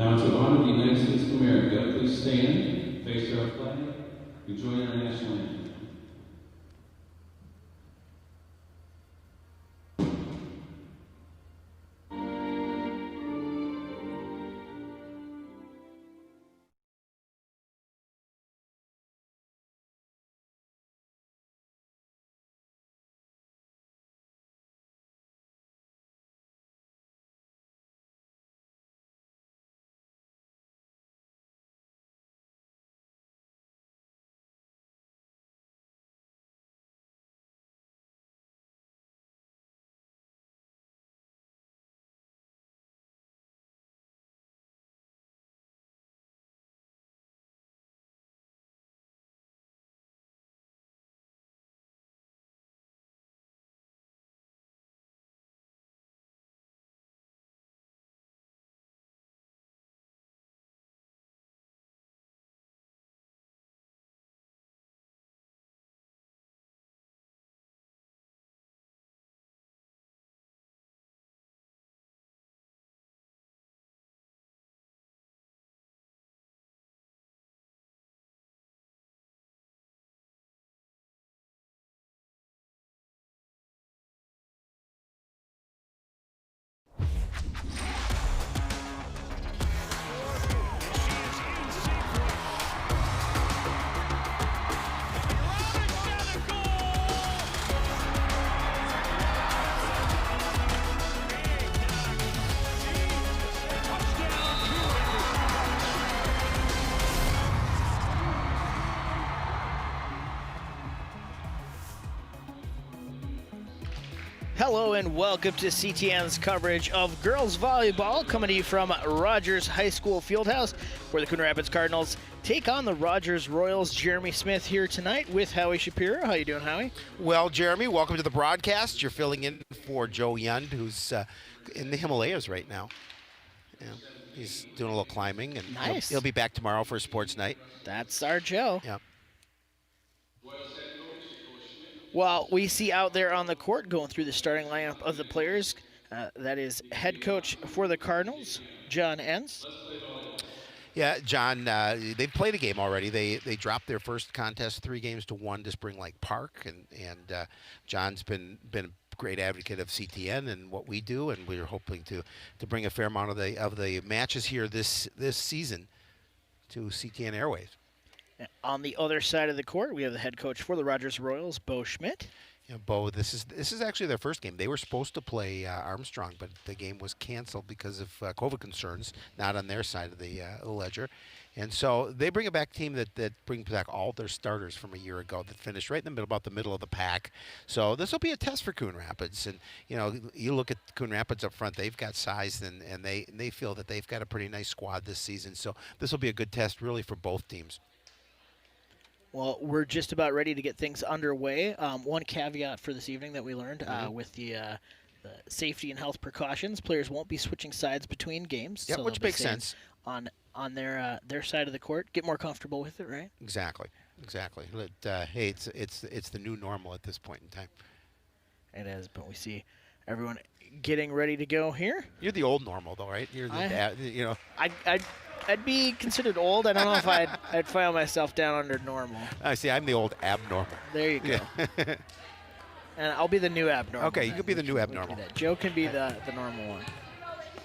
Now to honor the United States of America, please stand, face our flag, and join our national anthem. Hello and welcome to CTN's coverage of girls volleyball, coming to you from Rogers High School Fieldhouse, where the Coon Rapids Cardinals take on the Rogers Royals. Jeremy Smith here tonight with Howie Shapiro. How you doing, Howie? Well, Jeremy, welcome to the broadcast. You're filling in for Joe Yund, who's in the Himalayas right now. Yeah, he's doing a little climbing, and nice. he'll be back tomorrow for a sports night. That's our Joe. Yeah. Well, we see out there on the court going through the starting lineup of the players. That is head coach for the Cardinals, John Enns. Yeah, John, they've played a game already. They dropped their first contest 3-1 to Spring Lake Park, and John's been a great advocate of CTN and what we do, and we're hoping to bring a fair amount of the matches here this season to CTN Airways. On the other side of the court, we have the head coach for the Rogers Royals, Bo Schmidt. Yeah, Bo, this is actually their first game. They were supposed to play Armstrong, but the game was canceled because of COVID concerns, not on their side of the ledger. And so they bring a back team that brings back all their starters from a year ago that finished right in the middle, about the middle of the pack. So this will be a test for Coon Rapids. And, you know, you look at Coon Rapids up front, they've got size, and they feel that they've got a pretty nice squad this season. So this will be a good test, really, for both teams. Well, we're just about ready to get things underway. One caveat for this evening that we learned with the safety and health precautions: players won't be switching sides between games. Yeah, so which makes sense. On their side of the court, get more comfortable with it, right? Exactly. But, hey, it's the new normal at this point in time. It is, but we see everyone getting ready to go here. You're the old normal, though, right? You're the you know. I'd be considered old. I don't know if I'd file myself down under normal. I see. I'm the old abnormal. There you go. Yeah. And I'll be the new abnormal. Okay, you could be the new abnormal. Joe can be the normal one.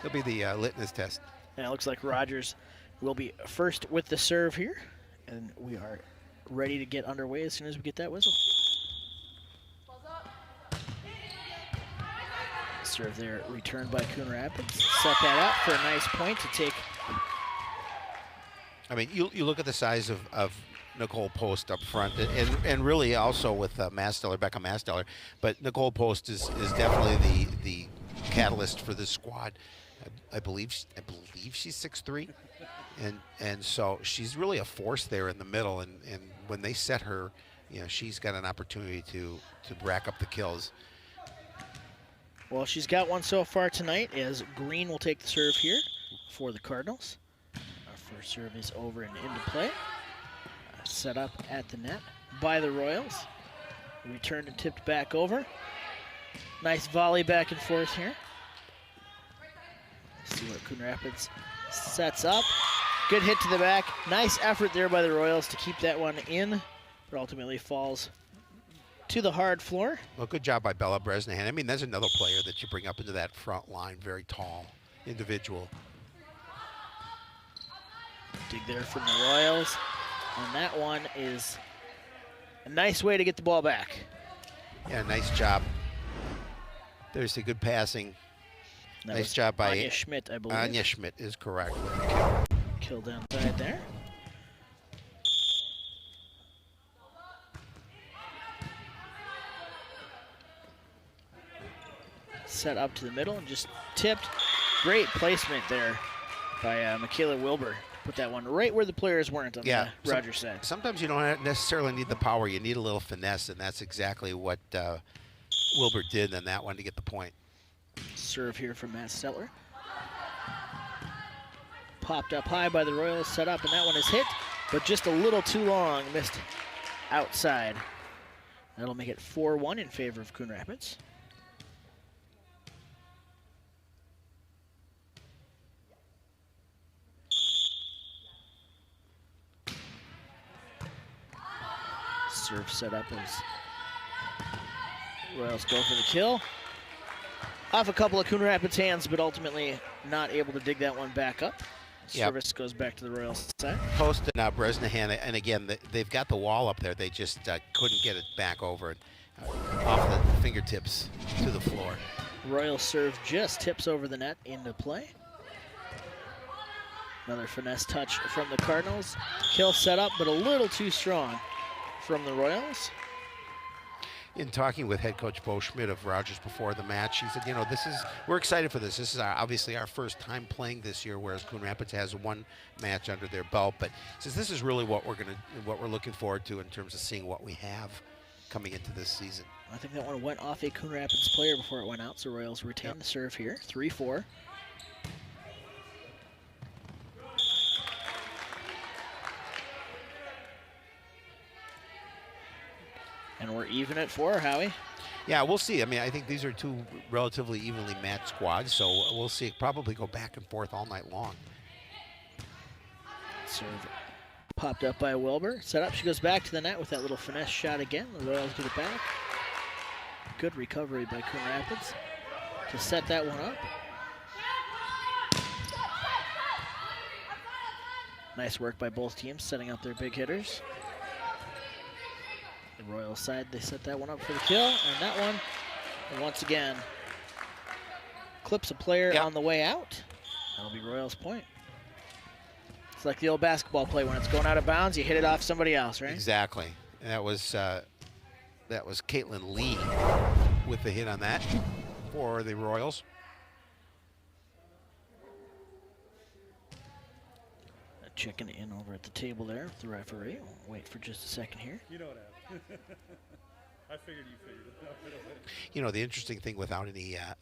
He'll be the litmus test. And it looks like Rogers will be first with the serve here, and we are ready to get underway as soon as we get that whistle. Serve there, returned by Coon Rapids. Set that up for a nice point to take. I mean, you look at the size of Nicole Post up front, and really also with Becca Masteller, but Nicole Post is definitely the catalyst for this squad. I believe she's 6'3", and so she's really a force there in the middle, and when they set her, you know, she's got an opportunity to rack up the kills. Well, she's got one so far tonight, as Green will take the serve here for the Cardinals. Our first serve is over and into play. Set up at the net by the Royals. Returned and tipped back over. Nice volley back and forth here. Let's see what Coon Rapids Sets up. Good hit to the back. Nice effort there by the Royals to keep that one in, but ultimately falls to the hard floor. Well, good job by Bella Bresnahan. I mean, there's another player that you bring up into that front line, very tall individual. Dig there from the Royals. And that one is a nice way to get the ball back. Yeah, nice job. There's a good passing. That nice job by Anya Schmidt, I believe. Anya Schmidt is correct. Killed outside there. Set up to the middle and just tipped. Great placement there by Michaela Wilbur. Put that one right where the players weren't on the Rogers side. Sometimes you don't necessarily need the power. You need a little finesse, and that's exactly what Wilbur did on that one to get the point. Serve here from Matt Stetler. Popped up high by the Royals, set up, and that one is hit, but just a little too long, missed outside. That'll make it 4-1 in favor of Coon Rapids. Serve set up as Royals go for the kill. Off a couple of Coon Rapids hands, but ultimately not able to dig that one back up. Service goes back to the Royals side. Post and Bresnahan, and again, they've got the wall up there. They just couldn't get it back over it, off the fingertips to the floor. Royal serve just tips over the net into play. Another finesse touch from the Cardinals. Kill set up, but a little too strong from the Royals. In talking with head coach Bo Schmidt of Rogers before the match, he said, you know, we're excited for this. This is obviously our first time playing this year, whereas Coon Rapids has one match under their belt. But he says this is really what we're looking forward to in terms of seeing what we have coming into this season. I think that one went off a Coon Rapids player before it went out, so Royals retain the serve here, 3-4. And we're even at 4, Howie. Yeah, we'll see. I mean, I think these are two relatively evenly matched squads, so we'll see. Probably go back and forth all night long. Serve popped up by Wilbur. Set up. She goes back to the net with that little finesse shot again. The Royals get it back. Good recovery by Coon Rapids to set that one up. Nice work by both teams setting up their big hitters. The Royal side, they set that one up for the kill, and that one, once again, clips a player on the way out. That'll be Royals' point. It's like the old basketball play when it's going out of bounds, you hit it off somebody else, right? Exactly. And that was Caitlin Lee with the hit on that for the Royals. Checking in over at the table there with the referee. We'll wait for just a second here. You know what happened. I figured you figured it out. You know, the interesting thing without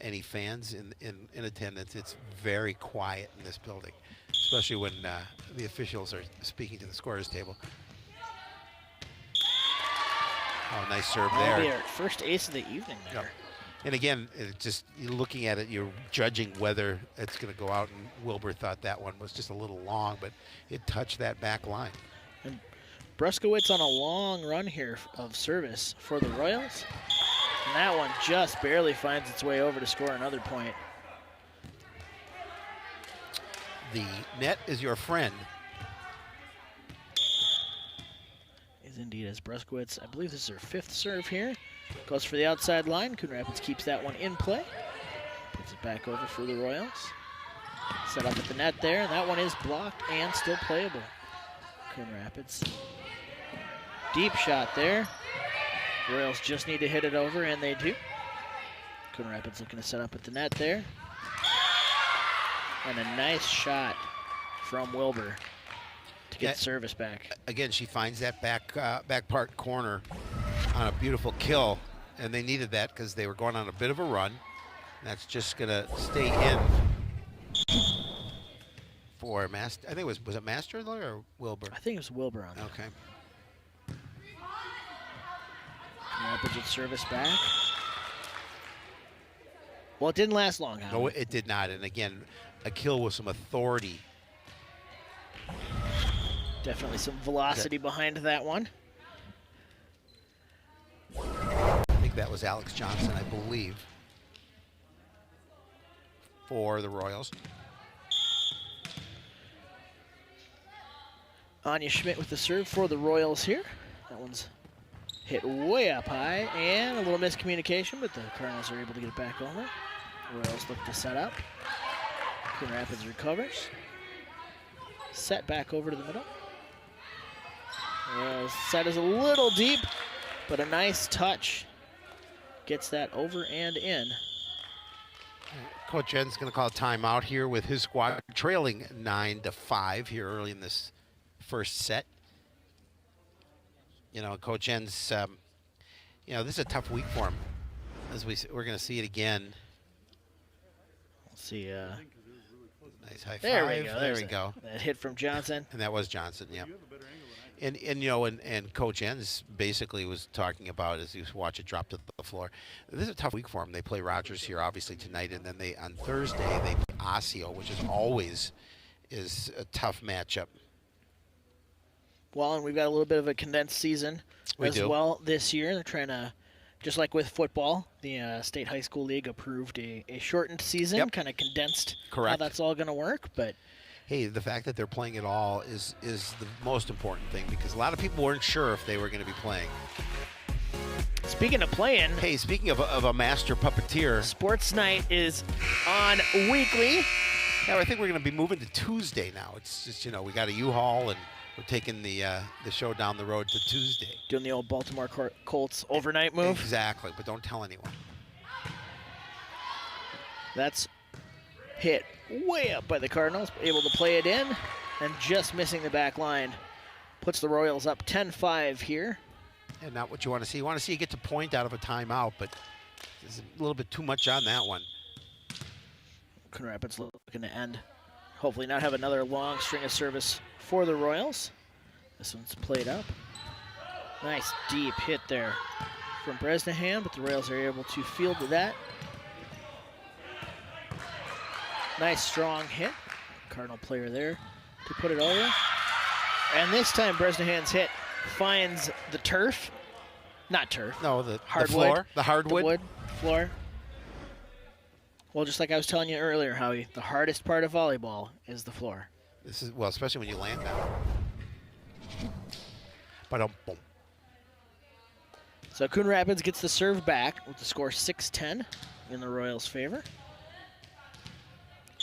any fans in attendance, it's very quiet in this building, especially when the officials are speaking to the scorer's table. Oh, nice serve there. First ace of the evening there. Yep. And again, just looking at it, you're judging whether it's going to go out, and Wilbur thought that one was just a little long, but it touched that back line. And Bruskowitz on a long run here of service for the Royals. And that one just barely finds its way over to score another point. The net is your friend. Is indeed as Bruskowitz. I believe this is her 5th serve here. Goes for the outside line. Coon Rapids keeps that one in play. Puts it back over for the Royals. Set up at the net there. And that one is blocked and still playable. Coon Rapids. Deep shot there. Royals just need to hit it over, and they do. Coon Rapids looking to set up at the net there. And a nice shot from Wilbur to get service back. Again, she finds that back part corner on a beautiful kill, and they needed that because they were going on a bit of a run. That's just going to stay in for Master. I think was it Master or Wilbur? I think it was Wilbur on that. Okay. Rapids with service back. Well, it didn't last long, Howard. No, it did not. And again, a kill with some authority Definitely some velocity behind that one. I think that was Alex Johnson, I believe, for the Royals. Anya Schmidt with the serve for the Royals here. That one's hit way up high, and a little miscommunication, but the Cardinals are able to get it back over. Royals look to set up. Coon Rapids recovers. Set back over to the middle. Royals set is a little deep, but a nice touch. Gets that over and in. Coach Jen's going to call a timeout here with his squad trailing 9-5 here early in this first set. You know, Coach Jen's, you know, this is a tough week for him. As we're going to see it again. Let's see. Nice high There five. we go. There we go. That hit from Johnson. And that was Johnson, yeah. And you know, and Coach Enns basically was talking about as he was watching it drop to the floor. This is a tough week for him. They play Rogers here obviously tonight, and then they on Thursday they play Osseo, which is always a tough matchup. Well, and we've got a little bit of a condensed season well this year. They're trying to, just like with football, the State High School League approved a shortened season, kind of condensed. Correct. How that's all going to work, but. Hey, the fact that they're playing it all is the most important thing, because a lot of people weren't sure if they were going to be playing. Speaking of playing. Hey, speaking of a master puppeteer. Sports Night is on weekly. Yeah, I think we're going to be moving to Tuesday now. It's just, you know, we got a U-Haul and we're taking the show down the road to Tuesday. Doing the old Baltimore Colts overnight move. Exactly, but don't tell anyone. That's hit way up by the Cardinals, able to play it in, and just missing the back line. Puts the Royals up 10-5 here. And not what you want to see. You want to see you get to point out of a timeout, but there's a little bit too much on that one. Coon Rapids looking to end. Hopefully not have another long string of service for the Royals. This one's played up. Nice deep hit there from Bresnahan, but the Royals are able to field that. Nice strong hit. Cardinal player there to put it over. And this time Bresnahan's hit finds the turf. Not turf. No, the hardwood. floor. The hardwood. The wood floor. Well, just like I was telling you earlier, Howie, the hardest part of volleyball is the floor. This is, well, especially when you land down. Boom. So Coon Rapids gets the serve back with the score 6-10 in the Royals' favor.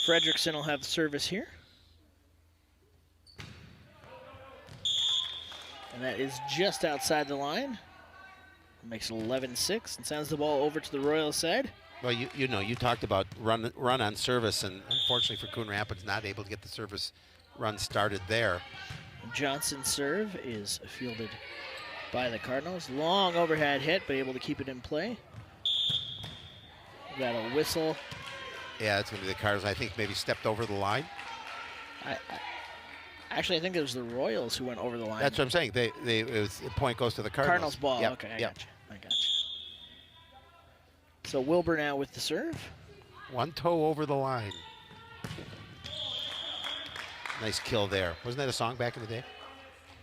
Fredrickson will have the service here. And that is just outside the line. Makes it 11-6 and sends the ball over to the Royals side. Well, you know, you talked about run on service, and unfortunately for Coon Rapids, not able to get the service run started there. Johnson's serve is fielded by the Cardinals. Long overhead hit, but able to keep it in play. Got a whistle. Yeah, it's going to be the Cardinals. I think maybe stepped over the line. Actually, I think it was the Royals who went over the line. That's what I'm saying. The point goes to the Cardinals. Cardinals ball. Yep. Okay, I got you. So Wilbur now with the serve. One toe over the line. Nice kill there. Wasn't that a song back in the day?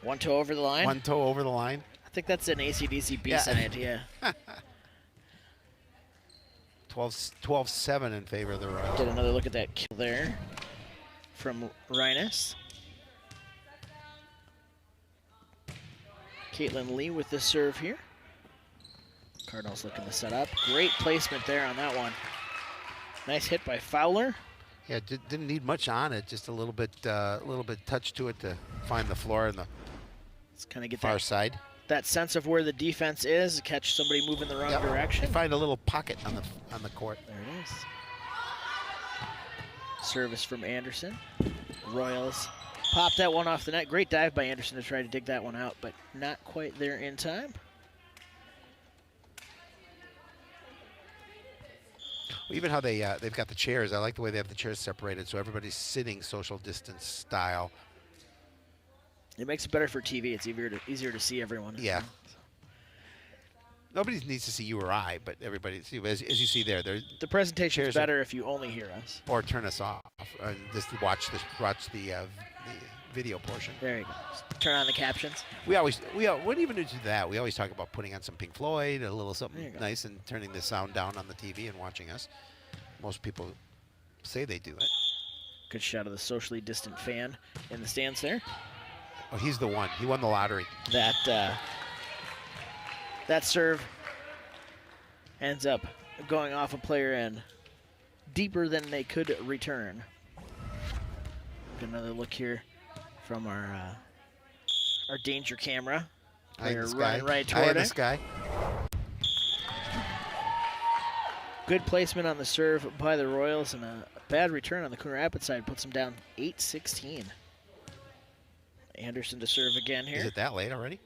One toe over the line? One toe over the line. I think that's an AC/DC B-side, yeah. 12-7 in favor of the Royals. Get another look at that kill there from Rhinus. Caitlin Lee with the serve here. Cardinals looking to set up. Great placement there on that one. Nice hit by Fowler. Yeah, didn't need much on it. Just a little bit touch to it to find the floor on the far side. That sense of where the defense is, catch somebody moving the wrong direction. Find a little pocket on the court. There it is. Service from Anderson. Royals popped that one off the net. Great dive by Anderson to try to dig that one out, but not quite there in time. Even how they've got the chairs. I like the way they have the chairs separated, so everybody's sitting social distance style. It makes it better for TV. It's easier to see everyone. Yeah. Nobody needs to see you or I, but everybody, as you see there, the presentation is better if you only hear us or turn us off and just watch the video portion. There you go. Turn on the captions. We wouldn't even do that. We always talk about putting on some Pink Floyd, a little There something you go. nice, and turning the sound down on the TV and watching us. Most people say they do it. Good shot of the socially distant fan in the stands there. Oh, he's the one. He won the lottery. That serve ends up going off a player end deeper than they could return. Get another look here from our danger camera. Player running right toward this it. guy. Good placement on the serve by the Royals, and a bad return on the Coon Rapids side puts them down 8-16. Anderson to serve again here. Is it that late already?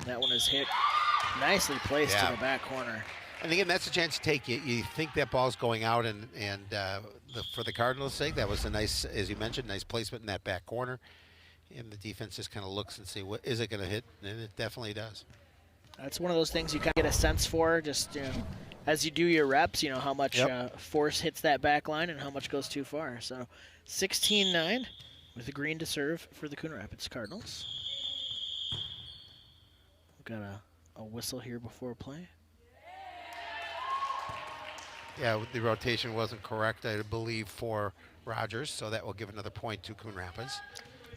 That one is hit nicely placed Yeah. to the back corner. And again, that's a chance to take. You think that ball's going out, and for the Cardinals' sake, that was a nice, as you mentioned, nice placement in that back corner. And the defense just kind of looks and see, what is it going to hit? And it definitely does. That's one of those things you kind of get a sense for, just as you do your reps, how much force hits that back line and how much goes too far. So 16-9 with the green to serve for the Coon Rapids Cardinals. We've got a whistle here before play. Yeah, the rotation wasn't correct, I believe, for Rogers, so that will give another point to Coon Rapids.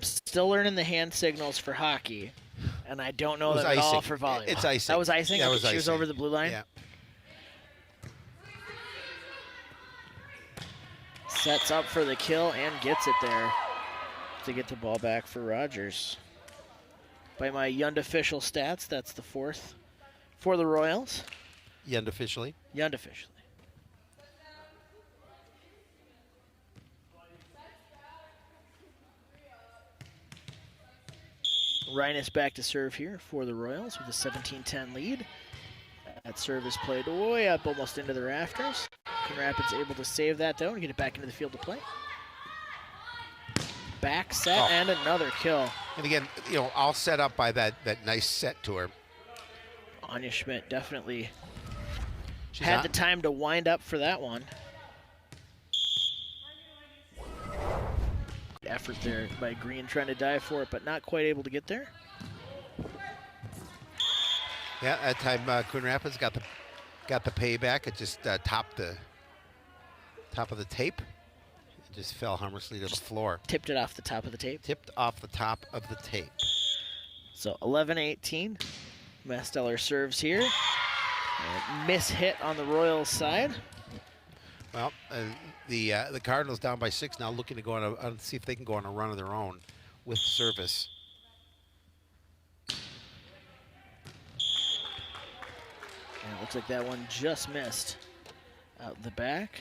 Still learning the hand signals for hockey, and I don't know that at all for volleyball. It's icing. That was icing? That was She was icing. over the blue line? Yeah. Sets up for the kill and gets it there to get the ball back for Rogers. By my Yund official stats, that's the fourth for the Royals. Yund officially. Yund officially. Rhinus back to serve here for the Royals with a 17-10 lead. That serve is played way up almost into the rafters. Coon Rapids able to save that though and get it back into the field to play. Back set and another kill. And again, all set up by that nice set to her. Anya Schmidt definitely She's had on- the time to wind up for that one. Effort there by Green trying to dive for it, but not quite able to get there. Yeah, that time Coon Rapids got the payback. It just topped the top of the tape. It just fell harmlessly to the floor. Tipped it off the top of the tape. Tipped off the top of the tape. So 11-18. Masteller serves here. Miss hit on the Royals side. Well, the Cardinals down by 6 now, looking to go on see if they can go on a run of their own with service. And it looks like that one just missed out the back.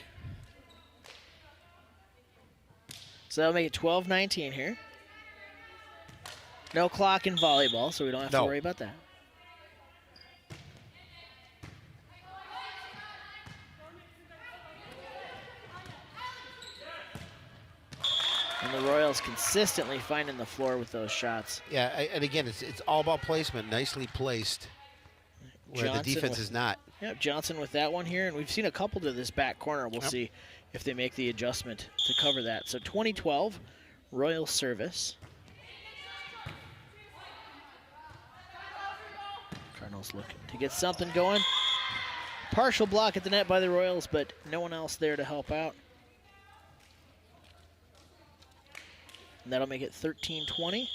So that'll make it 12-19 here. No clock in volleyball, so we don't have to worry about that. And the Royals consistently finding the floor with those shots. Yeah, and again, it's all about placement, nicely placed, where Johnson the defense with- is not. Yeah, Johnson with that one here, and we've seen a couple to this back corner. We'll see if they make the adjustment to cover that. So 2012, Royal service. Cardinals looking to get something going. Partial block at the net by the Royals, but no one else there to help out. And that'll make it 13-20.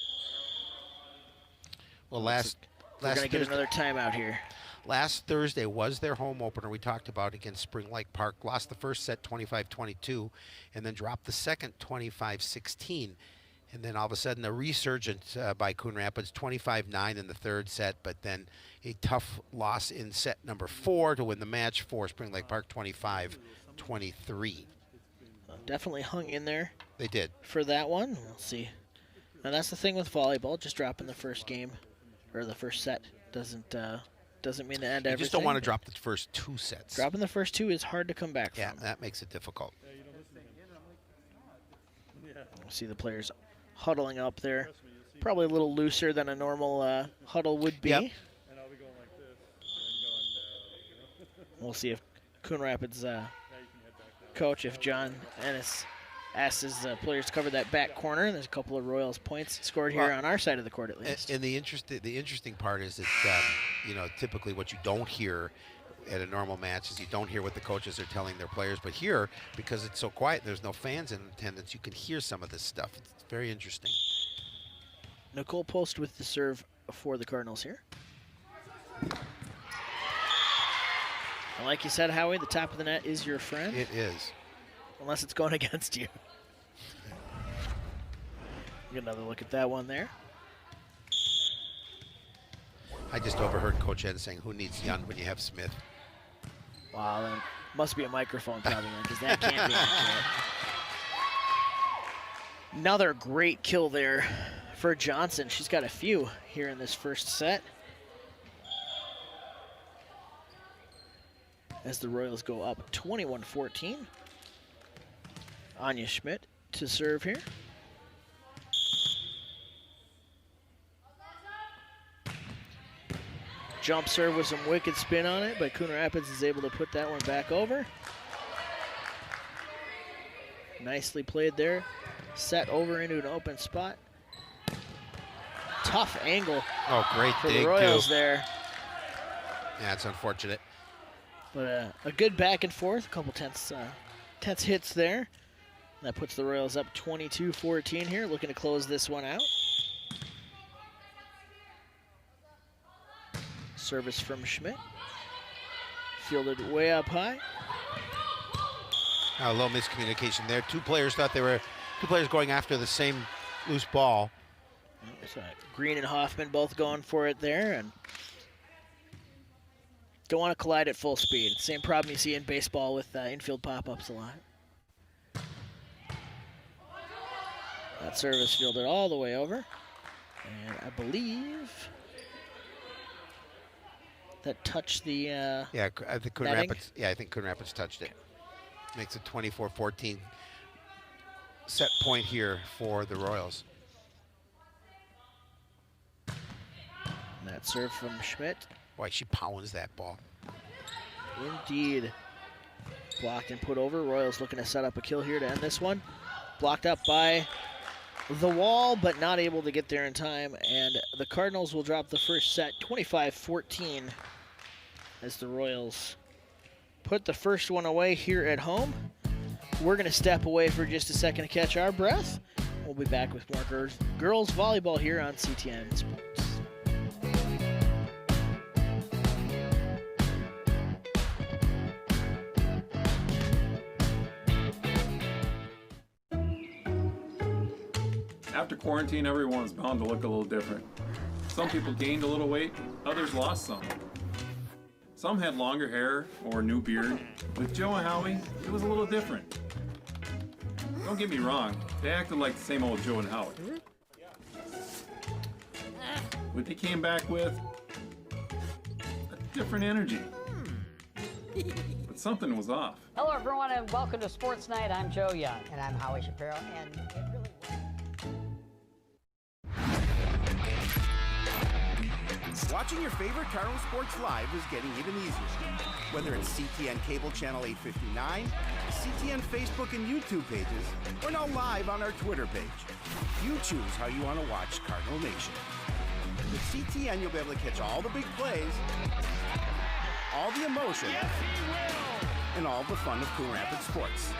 Well, We're last going to get Thursday, another timeout here. last Thursday was their home opener. We talked about against Spring Lake Park. Lost the first set 25-22, and then dropped the second 25-16. And then all of a sudden a resurgence by Coon Rapids, 25-9 in the third set, but then a tough loss in set number 4 to win the match for Spring Lake Park, 25-23. Definitely hung in there They did. for that one. We'll see. Now that's the thing with volleyball. Just dropping the first game or the first set doesn't mean the end. You Everything. just don't want to drop the first 2 sets. Dropping the first 2 is hard to come back Yeah, from. that makes it difficult. We'll see the players huddling up there. Probably a little looser than a normal huddle would be. Yep. And I'll be going like this and going, We'll see if Coon Rapids now you coach if John Ennis asks his players to cover that back corner. And there's a couple of Royals points scored here on our side of the court at least. And the interesting part is that you know, typically what you don't hear at a normal match is you don't hear what the coaches are telling their players, but here, because it's so quiet, there's no fans in attendance, you can hear some of this stuff. It's very interesting. Nicole Post with the serve for the Cardinals here. And like you said, Howie, the top of the net is your friend. It is. Unless it's going against you. Get another look at that one there. I just overheard Coach Ed saying, who needs Young when you have Smith? Wow, that must be a microphone probably, because that can't be accurate. Another great kill there for Johnson. She's got a few here in this first set. As the Royals go up 21-14. Anya Schmidt to serve here. Jump serve with some wicked spin on it, but Coon Rapids is able to put that one back over. Nicely played there. Set over into an open spot. Tough angle. Oh, great for dig, the Royals too. there. Yeah, it's unfortunate. But a good back and forth, a couple tense hits there. That puts the Royals up 22-14 here, looking to close this one out. Service from Schmidt. Fielded way up high. A little miscommunication there. Two players going after the same loose ball. So Green and Hoffman both going for it there, and don't want to collide at full speed. Same problem you see in baseball with infield pop-ups a lot. That service fielded all the way over, and I believe that touched the Yeah, I think Coon netting. Rapids. Yeah, I think Coon Rapids touched it. Makes it 24-14. Set point here for the Royals. And that serve from Schmidt. Boy, she pounds that ball. Indeed. Blocked and put over. Royals looking to set up a kill here to end this one. Blocked up by the wall, but not able to get there in time. And the Cardinals will drop the first set 25-14 as the Royals put the first one away here at home. We're going to step away for just a second to catch our breath. We'll be back with more girls volleyball here on CTN Sports. After quarantine, everyone's bound to look a little different. Some people gained a little weight, others lost some. Some had longer hair or a new beard. With Joe and Howie, it was a little different. Don't get me wrong, they acted like the same old Joe and Howie. But they came back with a different energy. But something was off. Hello, everyone, and welcome to Sports Night. I'm Joe Young. And I'm Howie Shapiro, and it really Watching your favorite Cardinal sports live is getting even easier. Whether it's CTN Cable Channel 859, CTN Facebook and YouTube pages, or now live on our Twitter page. You choose how you want to watch Cardinal Nation. With CTN, you'll be able to catch all the big plays, all the emotion, and all the fun of Coon Rapids sports.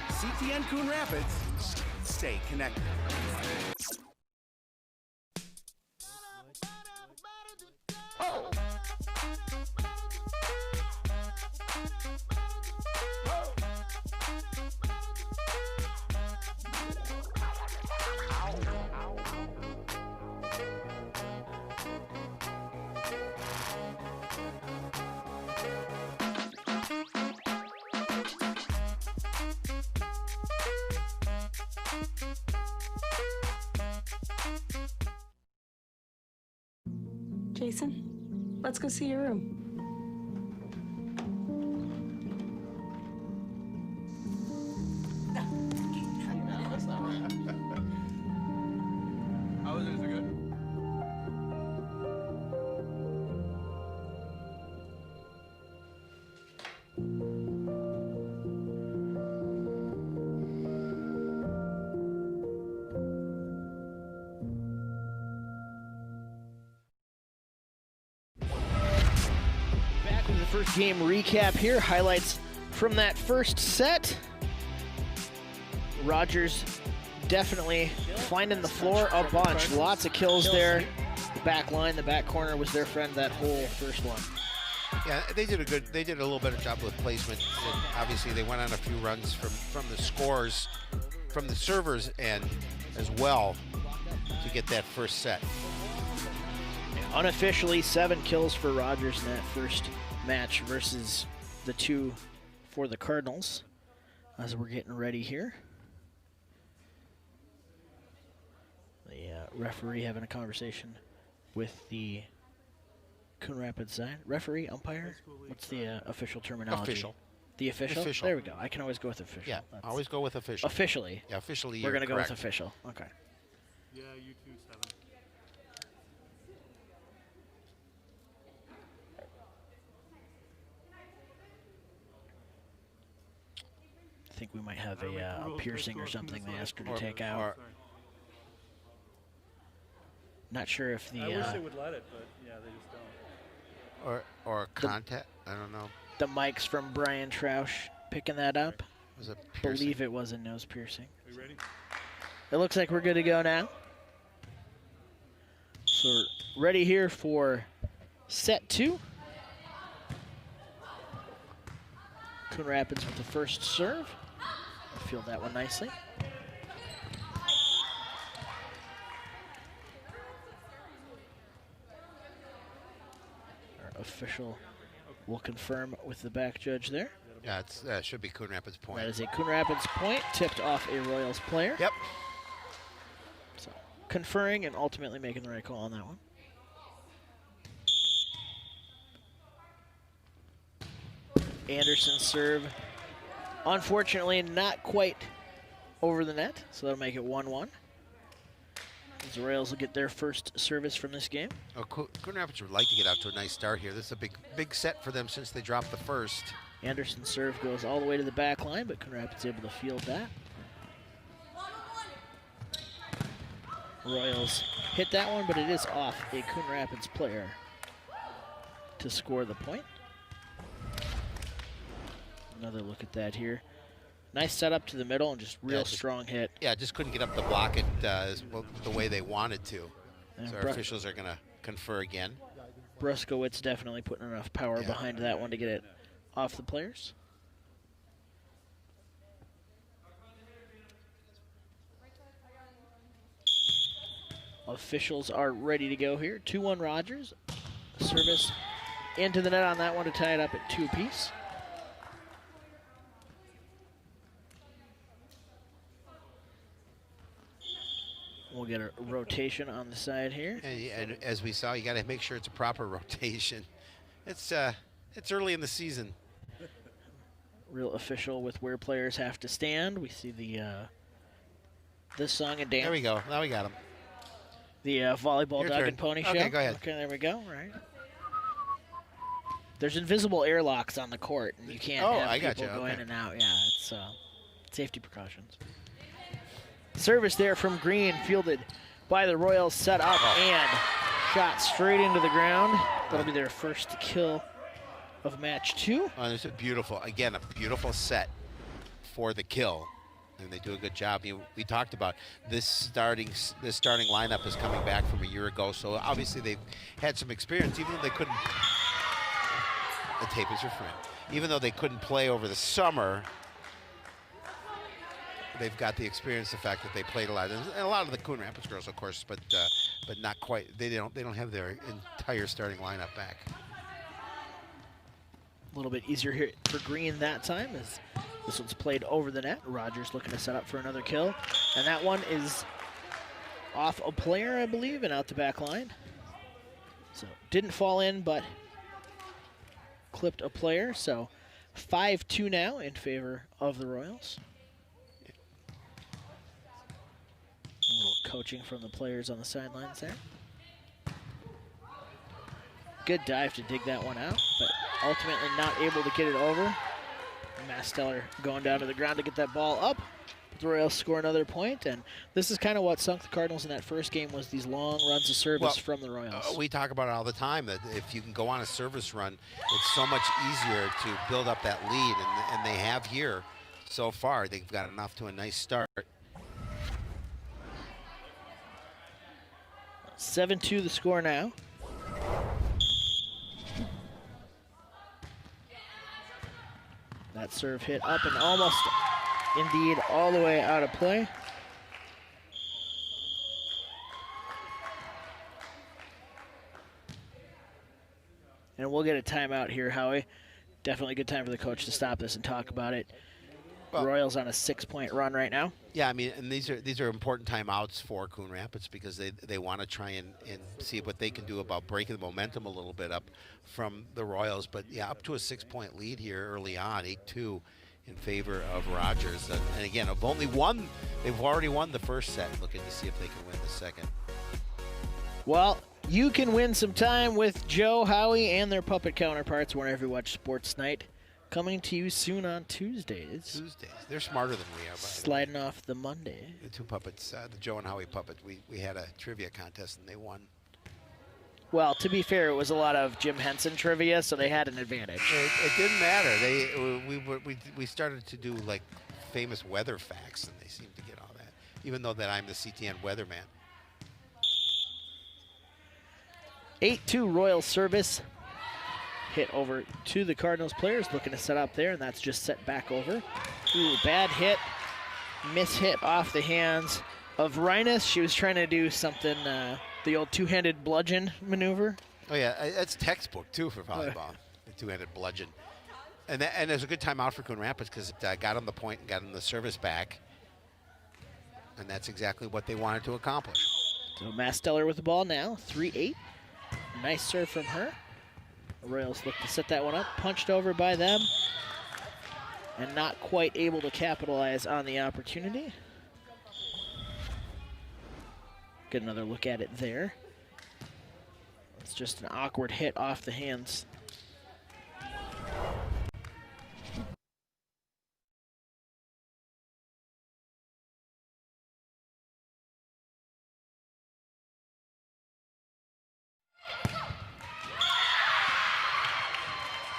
CTN Coon Rapids, stay connected. Jason, let's go see your room. How is it? Is it good? First game recap here. Highlights from that first set. Rogers definitely finding the floor a bunch. Lots of kills there. The back line, the back corner was their friend that whole first one. Yeah, they did a little better job with placement. And obviously they went on a few runs from the scores, from the servers end as well to get that first set. Unofficially, 7 kills for Rogers in that first match versus the 2 for the Cardinals. As we're getting ready here. The referee having a conversation with the Coon Rapids side. Referee, umpire? What's the official terminology? Official. The official? Official. There we go. I can always go with official. Yeah, That's always go with official. officially. Yeah, officially We're you're going to go with correct. official. Okay. Yeah, you too, 7. I think we might have a piercing or something they asked her to take out. Or, Not sure if the I wish they would let it, but yeah, they just don't. or contact. I don't know. the mics from Brian Troush picking that up. Was it I piercing? believe it was a nose piercing. Are you ready? It looks like we're good to go now. So we're ready here for set 2. Coon Rapids with the first serve. Field that one nicely. Our official will confirm with the back judge there. Yeah, it's should be Coon Rapids point. That is a Coon Rapids point, tipped off a Royals player. Yep. So conferring and ultimately making the right call on that one. Anderson's serve, unfortunately not quite over the net, so that'll make it 1-1. The Royals will get their first service from this game. Oh, Coon Rapids would like to get out to a nice start here. This is a big set for them since they dropped the first. Anderson's serve goes all the way to the back line, but Coon Rapids able to field that. Royals hit that one, but it is off a Coon Rapids player to score the point. Another look at that here. Nice setup to the middle and just real strong hit. Yeah, just couldn't get up the block it the way they wanted to. And So our officials are going to confer again. Bruskowitz definitely putting enough power behind that one to get it off the players. Officials are ready to go here. 2-1 Rogers. Service into the net on that one to tie it up at 2 apiece. We'll get a rotation on the side here. And as we saw, you got to make sure it's a proper rotation. It's early in the season. Real official with where players have to stand. We see the this song and dance. There we go. Now we got him. The volleyball Your dog turn. and pony show. Okay, go ahead. Okay, there we go. Right. There's invisible airlocks on the court, and you can't have I got people you. go Okay. in and out. Yeah, it's safety precautions. Service there from Green, fielded by the Royals, set up and shot straight into the ground. That'll be their first kill of match 2. Oh, it's a beautiful set for the kill, and they do a good job. We talked about this starting lineup is coming back from a year ago, so obviously they've had some experience, even though they couldn't. The tape is your friend. Even though they couldn't play over the summer, they've got the experience, the fact that they played a lot, and a lot of the Coon Rapids girls, of course, but not quite. They don't have their entire starting lineup back. A little bit easier here for Green that time as this one's played over the net. Rogers looking to set up for another kill. And that one is off a player, I believe, and out the back line. So didn't fall in, but clipped a player. So 5-2 now in favor of the Royals. A little coaching from the players on the sidelines there. Good dive to dig that one out, but ultimately not able to get it over. Masteller going down to the ground to get that ball up. The Royals score another point, and this is kind of what sunk the Cardinals in that first game was these long runs of service from the Royals. We talk about it all the time that if you can go on a service run, it's so much easier to build up that lead, and they have here so far. They've gotten off to a nice start. 7-2 the score now. That serve hit up and almost, indeed, all the way out of play. And we'll get a timeout here, Howie. Definitely a good time for the coach to stop this and talk about it. Well, Royals on a 6-point run right now. Yeah, I mean, and these are important timeouts for Coon Rapids because they want to try and see what they can do about breaking the momentum a little bit up from the Royals. But yeah, up to a 6-point lead here early on, 8-2 in favor of Rogers. And again, they've already won the first set. Looking to see if they can win the second. Well, you can win some time with Joe, Howie, and their puppet counterparts whenever you watch Sports Night. Coming to you soon on Tuesdays. They're smarter than we are. Sliding off the Monday. The two puppets, the Joe and Howie puppet, we had a trivia contest and they won. Well, to be fair, it was a lot of Jim Henson trivia, so they had an advantage. It didn't matter. We started to do like famous weather facts, and they seemed to get all that. Even though that I'm the CTN weatherman. 8-2 Royal service. Hit over to the Cardinals players, looking to set up there, and that's just set back over. Ooh, bad hit. Mishit off the hands of Rhinus. She was trying to do something, the old two-handed bludgeon maneuver. Oh, yeah, that's textbook, too, for volleyball, the two-handed bludgeon. And there's a good timeout for Coon Rapids because it got on the point and got on the service back. And that's exactly what they wanted to accomplish. So Masteller with the ball now, 3-8. Nice serve from her. The Royals look to set that one up, punched over by them, and not quite able to capitalize on the opportunity. Get another look at it there. It's just an awkward hit off the hands.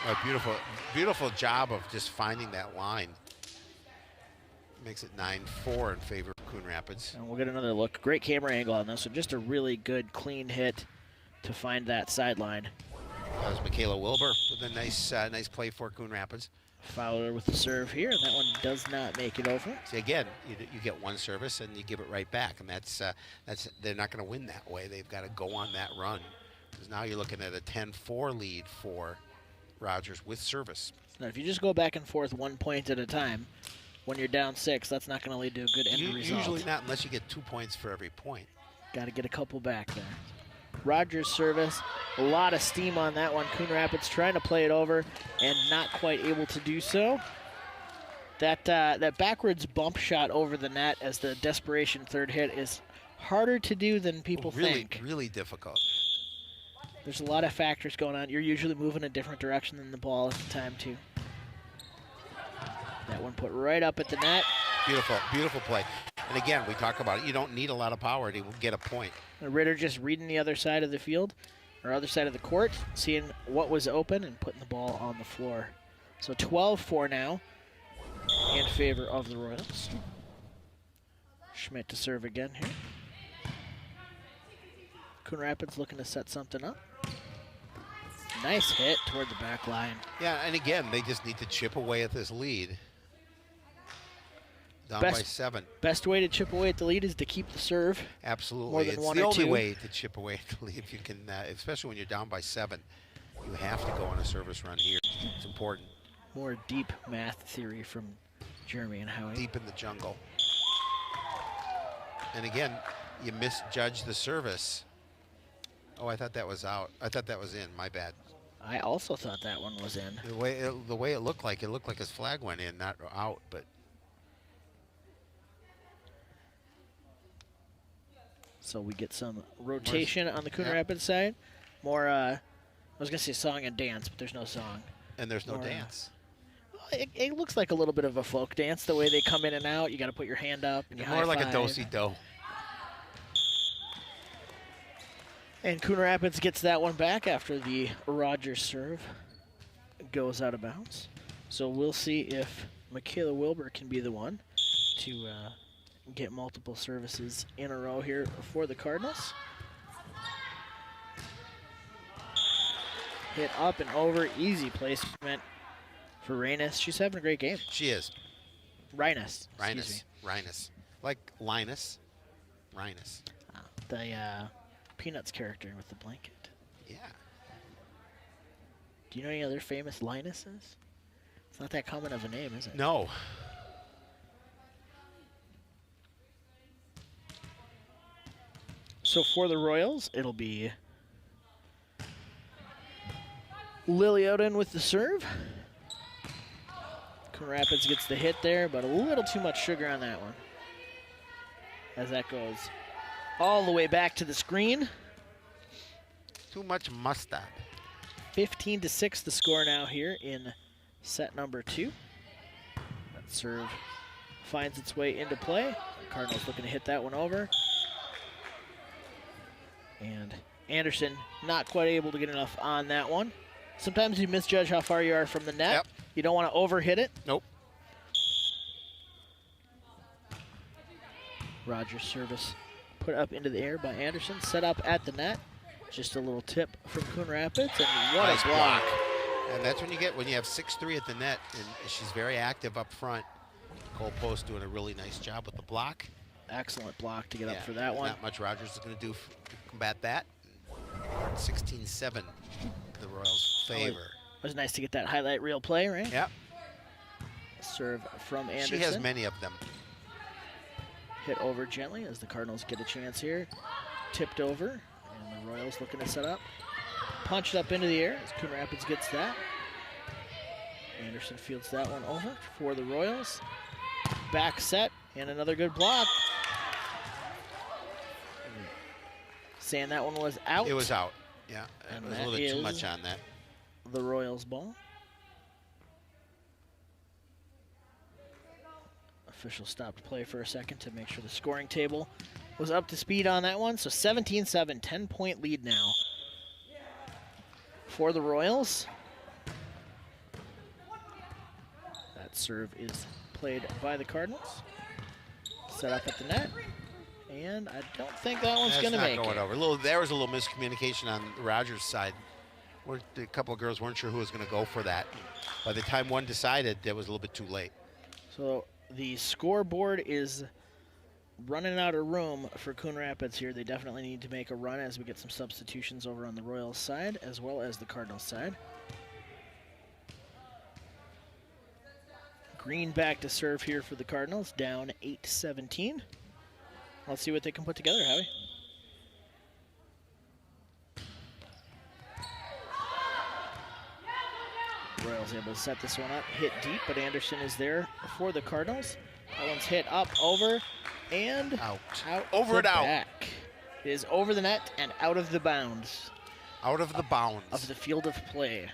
A beautiful job of just finding that line. Makes it 9-4 in favor of Coon Rapids. And we'll get another look. Great camera angle on this. So just a really good, clean hit to find that sideline. That was Michaela Wilbur with a nice play for Coon Rapids. Fowler with the serve here, and that one does not make it over. See, again, you get one service and you give it right back, and that's they're not going to win that way. They've got to go on that run because now you're looking at a 10-4 lead for Rogers with service. Now, if you just go back and forth 1 point at a time, when you're down 6, that's not going to lead to a good end result. Usually not, unless you get 2 points for every point. Got to get a couple back there. Rogers service, a lot of steam on that one. Coon Rapids trying to play it over and not quite able to do so. That backwards bump shot over the net as the desperation third hit is harder to do than people think. Really difficult. There's a lot of factors going on. You're usually moving a different direction than the ball at the time, too. That one put right up at the net. Beautiful play. And again, we talk about it. You don't need a lot of power to get a point. Ritter just reading the other side of the field, or other side of the court, seeing what was open and putting the ball on the floor. So 12-4 now in favor of the Royals. Schmidt to serve again here. Coon Rapids looking to set something up. Nice hit toward the back line. Yeah, and again, they just need to chip away at this lead. Down by 7. Best way to chip away at the lead is to keep the serve. Absolutely. More than it's one the or only two. way to chip away at the lead. If you can, especially when you're down by 7, you have to go on a service run here. It's important. More deep math theory from Jeremy and Howie. Deep in the jungle. And again, you misjudge the service. Oh, I thought that was out. I thought that was in. My bad. I also thought that one was in. The way it looked like his flag went in, not out, but. So we get some rotation on the Coon Rapids side. More, I was going to say song and dance, but there's no song. And there's no dance. it looks like a little bit of a folk dance, the way they come in and out. You got to put your hand up. And you More like a high-five. do-si-do. And Coon Rapids gets that one back after the Rogers serve goes out of bounds. So we'll see if Michaela Wilbur can be the one to get multiple services in a row here for the Cardinals. Hit up and over, easy placement for Reynes. She's having a great game. She is. Reynes. Rhinus. Like Linus. Rhinus. The Peanuts character with the blanket. Yeah. Do you know any other famous Linuses? It's not that common of a name, is it? No. So for the Royals, it'll be Lily Oden with the serve. Coon Rapids gets the hit there, but a little too much sugar on that one. As that goes all the way back to the screen. Too much mustard. 15-6 the score now here in set number 2. That serve finds its way into play. Cardinals looking to hit that one over. And Anderson not quite able to get enough on that one. Sometimes you misjudge how far you are from the net. Yep. You don't want to overhit it. Nope. Rogers service put up into the air by Anderson. Set up at the net. Just a little tip from Coon Rapids. And what Nice a block. And that's when you get, when you have 6'3" at the net, and she's very active up front. Cole Post doing a really nice job with the block. Excellent block to get up for that one. Not much Rogers is going to do to combat that. 16-7, the Royals' favor. It was nice to get that highlight reel play, right? Yep. Serve from Anderson. She has many of them. Hit over gently as the Cardinals get a chance here. Tipped over, and the Royals looking to set up. Punched up into the air as Coon Rapids gets that. Anderson fields that one over for the Royals. Back set, and another good block. Saying that one was out. It was out. Yeah, And it was a that little bit too is much on that. The Royals ball. Official stopped play for a second to make sure the scoring table was up to speed on that one. So 17-7, 10-point lead now for the Royals. That serve is played by the Cardinals. Set up at the net. And I don't think that one's going to make going it. over. There was a little miscommunication on Rogers' side. A couple of girls weren't sure who was going to go for that. By the time one decided, it was a little bit too late. So the scoreboard is running out of room for Coon Rapids here. They definitely need to make a run as we get some substitutions over on the Royals side as well as the Cardinals side. Green back to serve here for the Cardinals, down 8-17. Let's see what they can put together, Howie. Royals able to set this one up, hit deep, but Anderson is there for the Cardinals. That one's hit up, over, and out. Over and out. Back. It is over the net and out of the bounds. Out of the bounds. Of the field of play.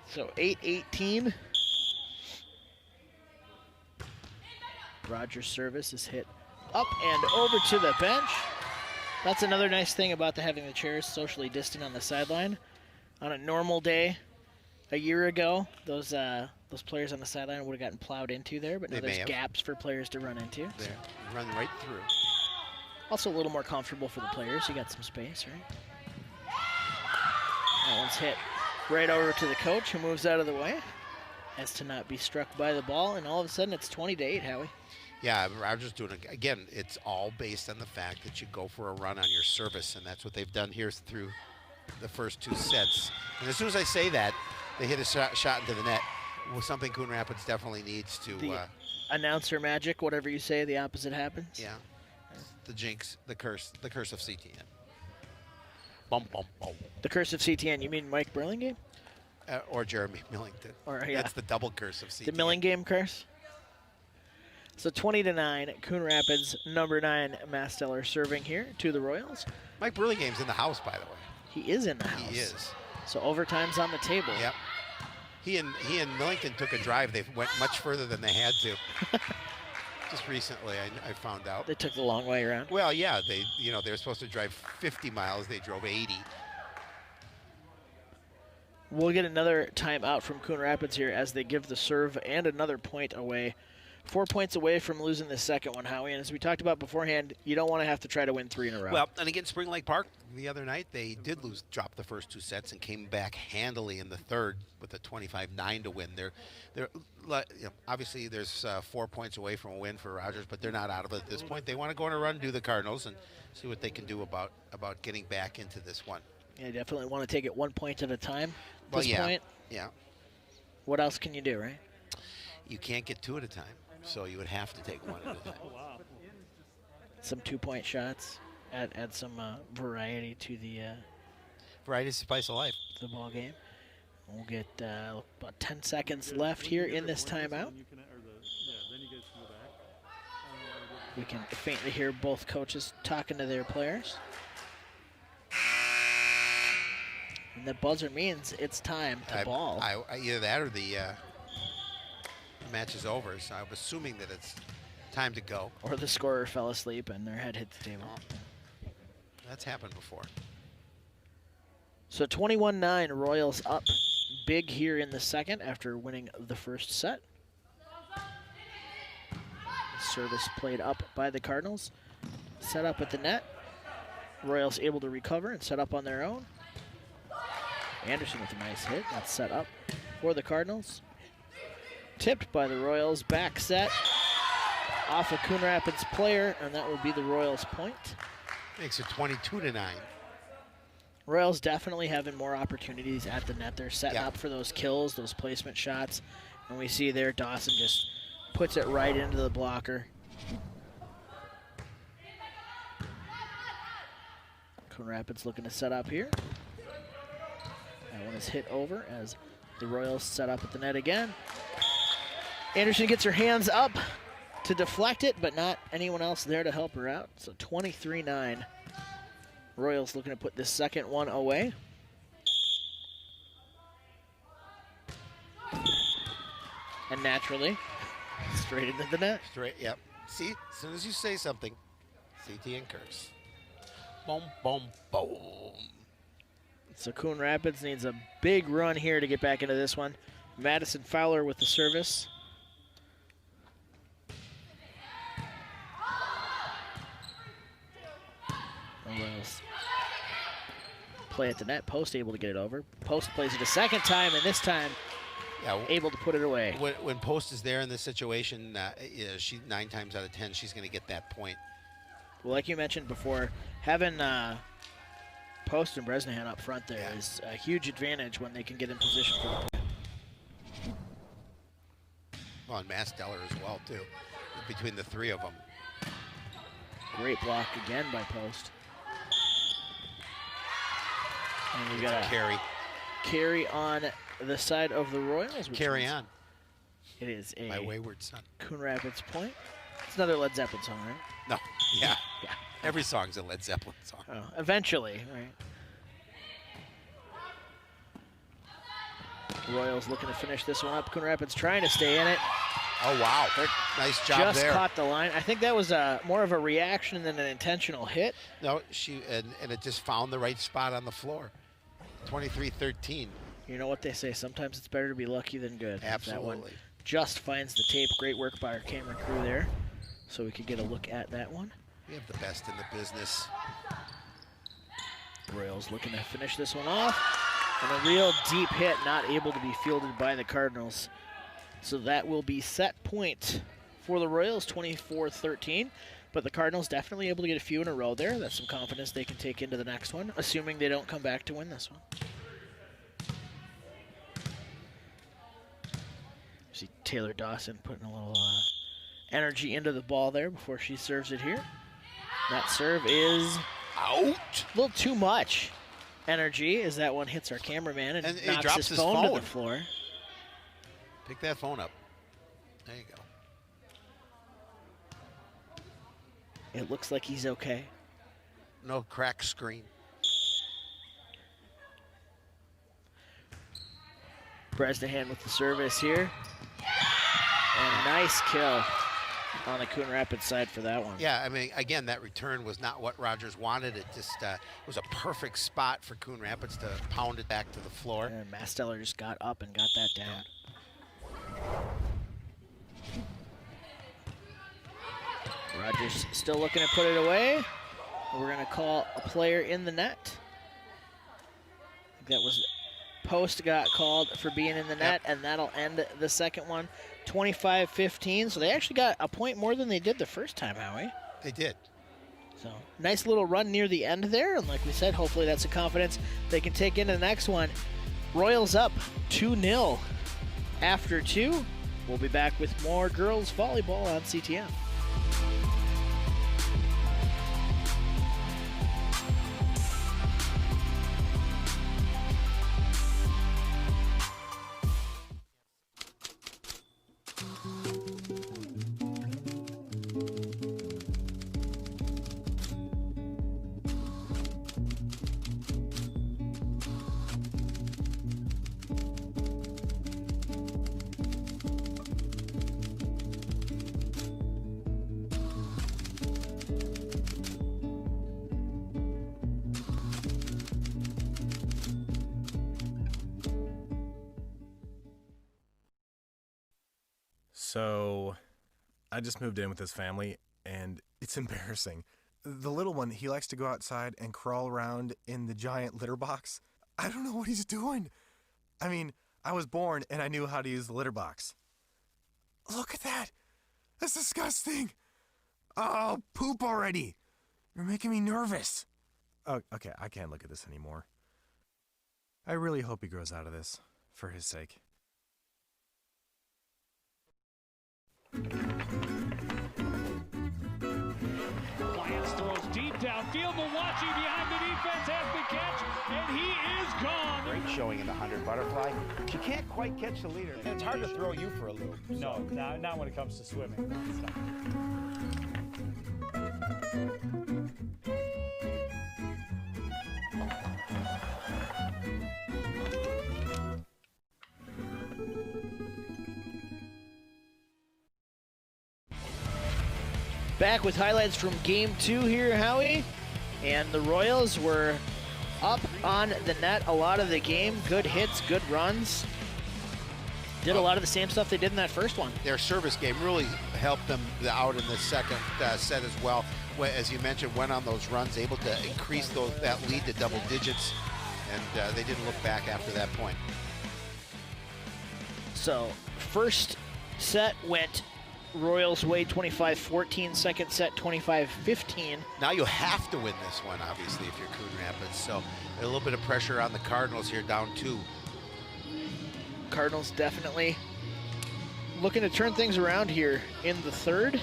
So 8-18. Rogers' service is hit up and over to the bench. That's another nice thing about having the chairs socially distant on the sideline. On a normal day, a year ago, those players on the sideline would have gotten plowed into there, but now there's gaps for players to run into. There, run right through. Also a little more comfortable for the players. You got some space, right? That one's hit right over to the coach, who moves out of the way as to not be struck by the ball, and all of a sudden it's 20-8, Howie. Yeah, Rogers doing it again. It's all based on the fact that you go for a run on your service, and that's what they've done here through the first two sets. And as soon as I say that, they hit a shot into the net. Well, something Coon Rapids definitely needs to. The announcer magic, whatever you say, the opposite happens. Yeah, the jinx, the curse of CTN. Bum, bum, bum. The curse of CTN. You mean Mike Burlingame? Or Jeremy Millington. Or yeah, that's the double curse of CTN. The Millingame curse. So 20-9, Coon Rapids, number 9, Masteller serving here to the Royals. Mike Burlingame's in the house, by the way. He is in the house. He is. So overtime's on the table. Yep. He and Millington took a drive. They went much further than they had to. Just recently, I found out. They took the long way around. Well, yeah, they were supposed to drive 50 miles. They drove 80. We'll get another timeout from Coon Rapids here as they give the serve and another point away. 4 points away from losing the second one, Howie. And as we talked about beforehand, you don't want to have to try to win 3 in a row. Well, and again, Spring Lake Park the other night, they did drop the first 2 sets and came back handily in the third with a 25-9 to win. They're obviously there's 4 points away from a win for Rogers, but they're not out of it at this point. They want to go on a run, do the Cardinals, and see what they can do about getting back into this one. Yeah, definitely want to take it 1 point at a time. Well, this point. Yeah. What else can you do, right? You can't get 2 at a time, so you would have to take 1 at a time. Wow. Some 2-point shots. Add some variety to the variety is the spice of life. The ball game. We'll get about 10 seconds left here in this timeout. We can faintly hear both coaches talking to their players. And the buzzer means it's time to ball. Either that or the match is over, so I'm assuming that it's time to go. Or the scorer fell asleep and their head hit the table. That's happened before. So 21-9, Royals up big here in the second after winning the first set. Service played up by the Cardinals. Set up at the net. Royals able to recover and set up on their own. Anderson with a nice hit. That's set up for the Cardinals. Tipped by the Royals. Back set off a Coon Rapids player, and that will be the Royals' point. Makes it 22-9. Royals definitely having more opportunities at the net. They're setting up for those kills, those placement shots. And we see there Dawson just puts it right into the blocker. Coon Rapids looking to set up here. That one is hit over as the Royals set up at the net again. Anderson gets her hands up to deflect it, but not anyone else there to help her out. So 23-9. Royals looking to put this second one away. And naturally, straight into the net. Straight, yep. See, as soon as you say something, CT and curse. Boom, boom, boom. So Coon Rapids needs a big run here to get back into this one. Madison Fowler with the service. Royals play at the net. Post able to get it over. Post plays it a second time, and this time able to put it away. When Post is there in this situation, she 9 times out of 10, she's going to get that point. Well, like you mentioned before, having Post and Bresnahan up front there is a huge advantage when they can get in position for the point. Well, and Masteller as well, too, between the 3 of them. Great block again by Post. And we got a carry on the side of the Royals. Carry on. It is a My wayward son. Coon Rapids point. It's another Led Zeppelin song, right? No, yeah. Every song's a Led Zeppelin song. Oh, eventually, right? Royals looking to finish this one up. Coon Rapids trying to stay in it. Oh, wow. Nice job just there. Just caught the line. I think that was more of a reaction than an intentional hit. No, and it just found the right spot on the floor. 23-13. You know what they say, sometimes it's better to be lucky than good. Absolutely. That one just finds the tape. Great work by our camera crew there. So we could get a look at that one. We have the best in the business. Royals looking to finish this one off. And a real deep hit, not able to be fielded by the Cardinals. So that will be set point for the Royals, 24-13. But the Cardinals definitely able to get a few in a row there. That's some confidence they can take into the next one, assuming they don't come back to win this one. See Taylor Dawson putting a little energy into the ball there before she serves it here. That serve is out. A little too much energy as that one hits our cameraman and knocks he drops his his phone to phone the floor. Pick that phone up. There you go. It looks like he's okay. No cracked screen. Bresnahan with the service here. And nice kill on the Coon Rapids side for that one. Yeah, I mean, again, that return was not what Rogers wanted. It just it was a perfect spot for Coon Rapids to pound it back to the floor. And Masteller just got up and got that down. Yeah. Rogers still looking to put it away. We're going to call a player in the net. I think that was Post got called for being in the net, and that'll end the second one. 25-15, so they actually got a point more than they did the first time, Howie. They did. So nice little run near the end there, and like we said, hopefully that's a confidence they can take into the next one. Royals up 2-0 after 2. We'll be back with more girls volleyball on CTN. So, I just moved in with his family, and it's embarrassing. The little one, he likes to go outside and crawl around in the giant litter box. I don't know what he's doing. I mean, I was born, and I knew how to use the litter box. Look at that. That's disgusting. Oh, poop already. You're making me nervous. Oh, okay, I can't look at this anymore. I really hope he grows out of this, for his sake. Lyons throws deep downfield. Mawachi behind the defense has the catch, and he is gone. Great showing in the 100 butterfly. She can't quite catch the leader. And it's hard to throw you for a loop. No, not when it comes to swimming. No, it's not. Back with highlights from Game 2 here, Howie. And the Royals were up on the net a lot of the game. Good hits, good runs. Did a lot of the same stuff they did in that first one. Their service game really helped them out in the second set as well. As you mentioned, went on those runs, able to increase that lead to double digits, and they didn't look back after that point. So, first set went Royals way 25-14, second set 25-15. Now you have to win this one, obviously, if you're Coon Rapids. So a little bit of pressure on the Cardinals here, down 2. Cardinals definitely looking to turn things around here in the third.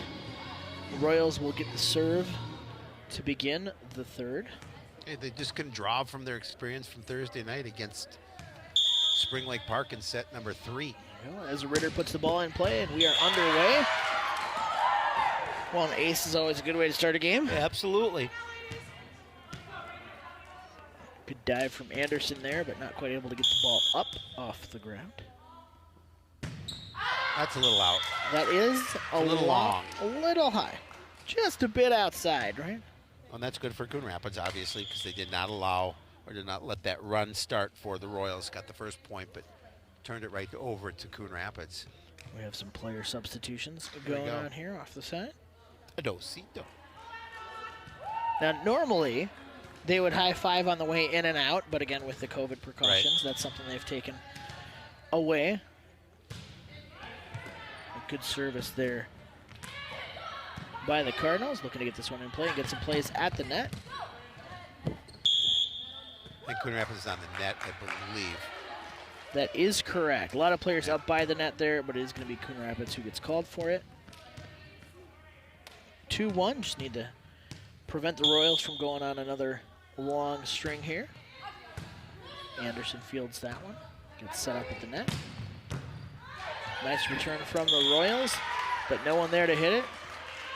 The Royals will get the serve to begin the third. Hey, they just can draw from their experience from Thursday night against Spring Lake Park in set number 3. Well, as Ritter puts the ball in play, and we are underway. Well, an ace is always a good way to start a game. Yeah, absolutely. Good dive from Anderson there, but not quite able to get the ball up off the ground. That's a little out. That is a little long. A little high. Just a bit outside, right? And that's good for Coon Rapids, obviously, because they did not allow or did not let that run start for the Royals. Got the first point, but turned it right over to Coon Rapids. We have some player substitutions going on here off the side. Adosito. Now, normally, they would high five on the way in and out, but again, with the COVID precautions, that's something they've taken away. A good service there by the Cardinals, looking to get this one in play and get some plays at the net. I think Coon Rapids is on the net, I believe. That is correct. A lot of players up by the net there, but it is going to be Coon Rapids who gets called for it. 2-1, just need to prevent the Royals from going on another long string here. Anderson fields that one, gets set up at the net. Nice return from the Royals, but no one there to hit it.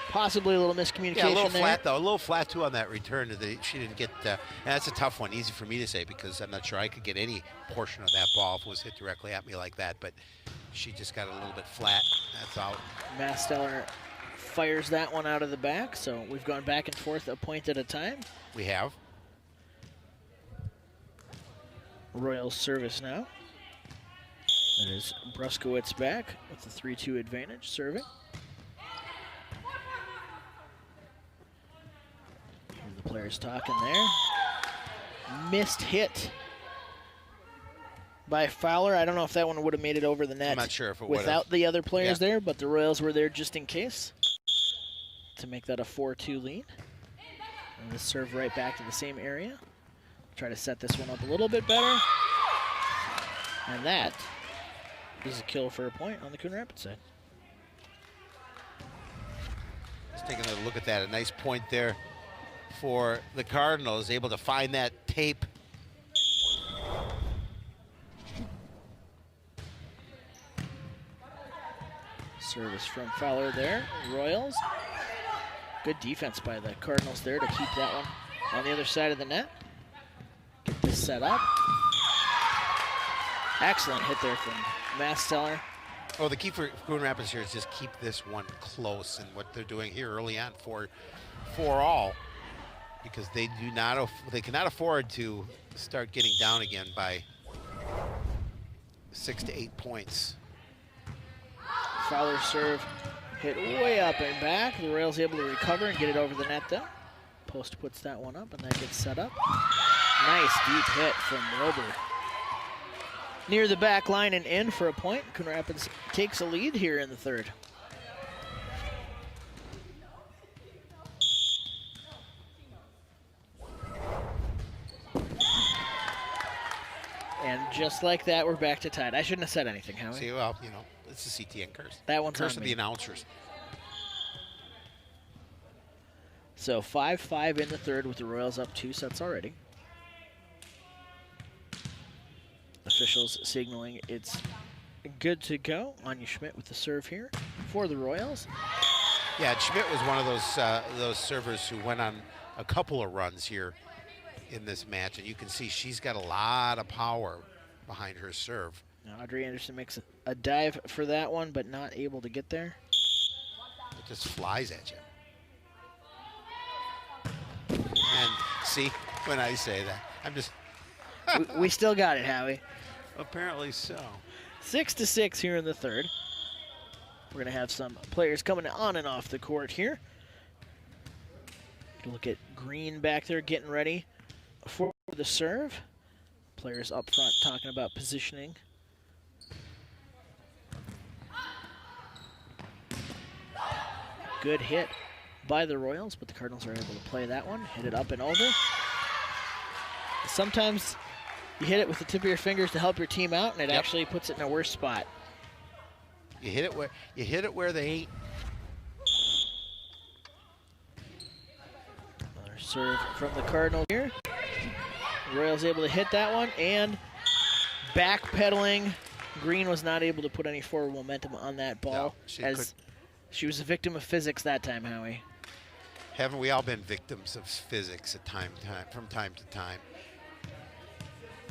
Possibly a little miscommunication Yeah, a little there. flat, though. A little flat, too, on that return. She didn't get and that's a tough one. Easy for me to say because I'm not sure I could get any portion of that ball if it was hit directly at me like that. But she just got a little bit flat. That's out. Masteller fires that one out of the back, so we've gone back and forth a point at a time. We have. Royals service now. That is Bruskowitz back with the 3-2 advantage, serving. The players talking there. Missed hit by Fowler. I don't know if that one would have made it over the net. I'm not sure if it without the other players there, but the Royals were there just in case to make that a 4-2 lead. And the serve right back to the same area. Try to set this one up a little bit better. And that is a kill for a point on the Coon Rapids side. Just taking a look at that. A nice point there for the Cardinals, able to find that tape. Service from Fowler there. Royals. Good defense by the Cardinals there to keep that one on the other side of the net. Get this set up. Excellent hit there from Masteller. Oh, the key for Coon Rapids here is just keep this one close, and what they're doing here early on for all, because they cannot afford to start getting down again by 6 to 8 points. Fowler serve hit way up and back. The Royals able to recover and get it over the net though. Post puts that one up and that gets set up. Nice deep hit from Wilbur. Near the back line and in for a point. Coon Rapids takes a lead here in the third. And just like that, we're back to tied. I shouldn't have said anything, Howie. See, well, you know, it's the CTN curse. That one's curse on of me. the announcers. So 5-5 in the third with the Royals up 2 sets already. Officials signaling it's good to go. Anya Schmidt with the serve here for the Royals. Yeah, Schmidt was one of those servers who went on a couple of runs here in this match, and you can see she's got a lot of power behind her serve. Now Audrey Anderson makes a dive for that one, but not able to get there. It just flies at you. And see, when I say that, I'm just... we still got it, Howie. Apparently so. 6-6 here in the third. We're going to have some players coming on and off the court here. Look at Green back there getting ready for the serve. Players up front talking about positioning. Good hit by the Royals, but the Cardinals are able to play that one, hit it up and over. Sometimes you hit it with the tip of your fingers to help your team out, and it actually puts it in a worse spot. You hit it where they ain't. Another serve from the Cardinals here. Royals able to hit that one, and backpedaling. Green was not able to put any forward momentum on that ball, she was a victim of physics that time, Howie. Haven't we all been victims of physics from time to time?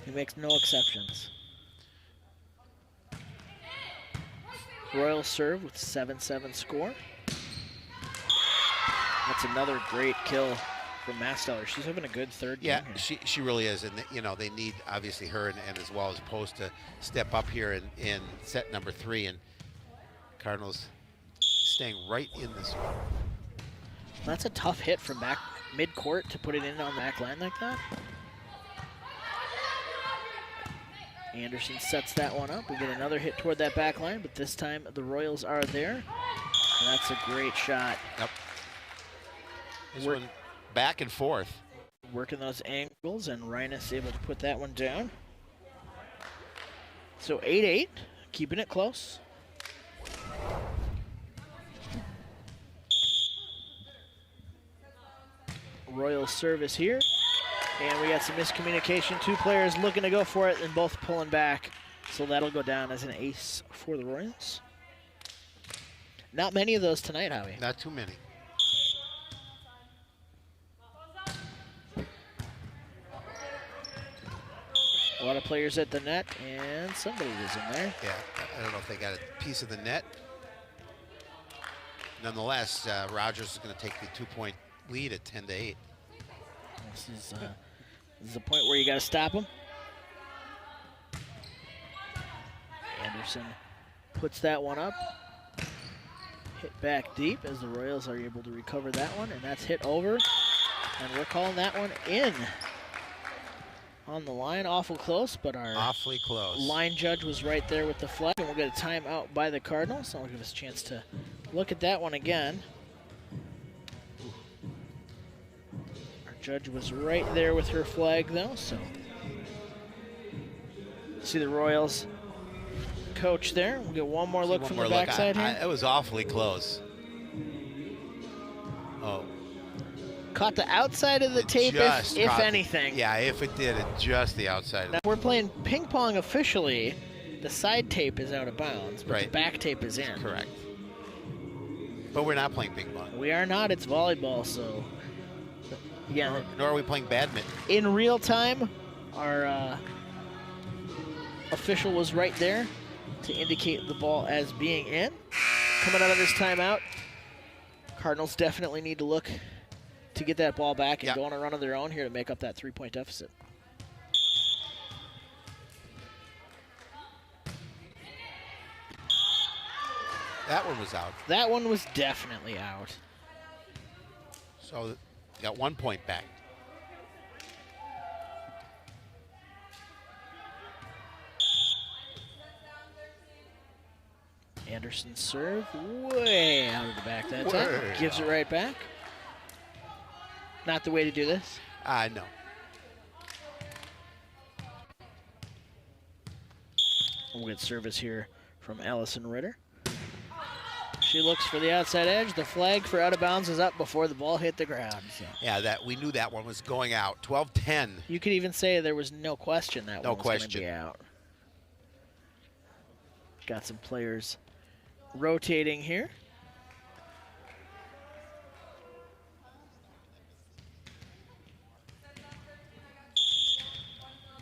He makes no exceptions. Royals serve with 7-7 score. That's another great kill from Masteller. She's having a good third game here. she really is, and you know they need obviously her and as well as Post to step up here in set number 3, and Cardinals staying right in this one. That's a tough hit from back mid-court to put it in on the back line like that. Anderson sets that one up. We get another hit toward that back line, but this time the Royals are there. And that's a great shot. Yep. This one back and forth. Working those angles, and Rhinus able to put that one down. So 8-8, keeping it close. Royals service here. And we got some miscommunication. 2 players looking to go for it and both pulling back. So that'll go down as an ace for the Royals. Not many of those tonight, Howie. Not too many. lot of players at the net, and somebody was in there. Yeah, I don't know if they got a piece of the net. Nonetheless, Rogers is going to take the 2-point lead at 10-8. This is the point where you got to stop him. Anderson puts that one up. Hit back deep as the Royals are able to recover that one, and that's hit over. And we're calling that one in. On the line, awful close, but our awfully close line judge was right there with the flag, and we'll get a timeout by the Cardinals. So I'll give us a chance to look at that one again. Our judge was right there with her flag, though, so see the Royals coach there. We'll get one more look from the backside here. It was awfully close. Oh. Caught the outside of the tape, if anything. Yeah, if it did, just the outside. Now we're playing ping pong officially. The side tape is out of bounds, but the back tape is in. Correct. But we're not playing ping pong. We are not. It's volleyball, so. Yeah. Nor are we playing badminton. In real time, our official was right there to indicate the ball as being in. Coming out of this timeout, Cardinals definitely need to look to get that ball back and go on a run of their own here to make up that 3-point deficit. That one was out. That one was definitely out. So got 1 point back. Anderson serve way out of the back that time. Gives it right back. Not the way to do this. No. We'll get service here from Allison Ritter. She looks for the outside edge. The flag for out of bounds is up before the ball hit the ground. So. Yeah, we knew that one was going out. 12-10. You could even say there was no question that one was going to be out. Got some players rotating here.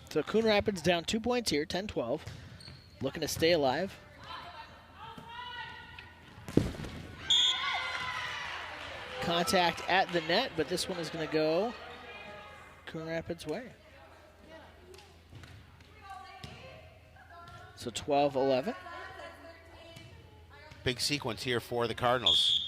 So Coon Rapids down 2 points here, 10-12. Looking to stay alive. Contact at the net, but this one is going to go Coon Rapids' way. So 12-11. Big sequence here for the Cardinals.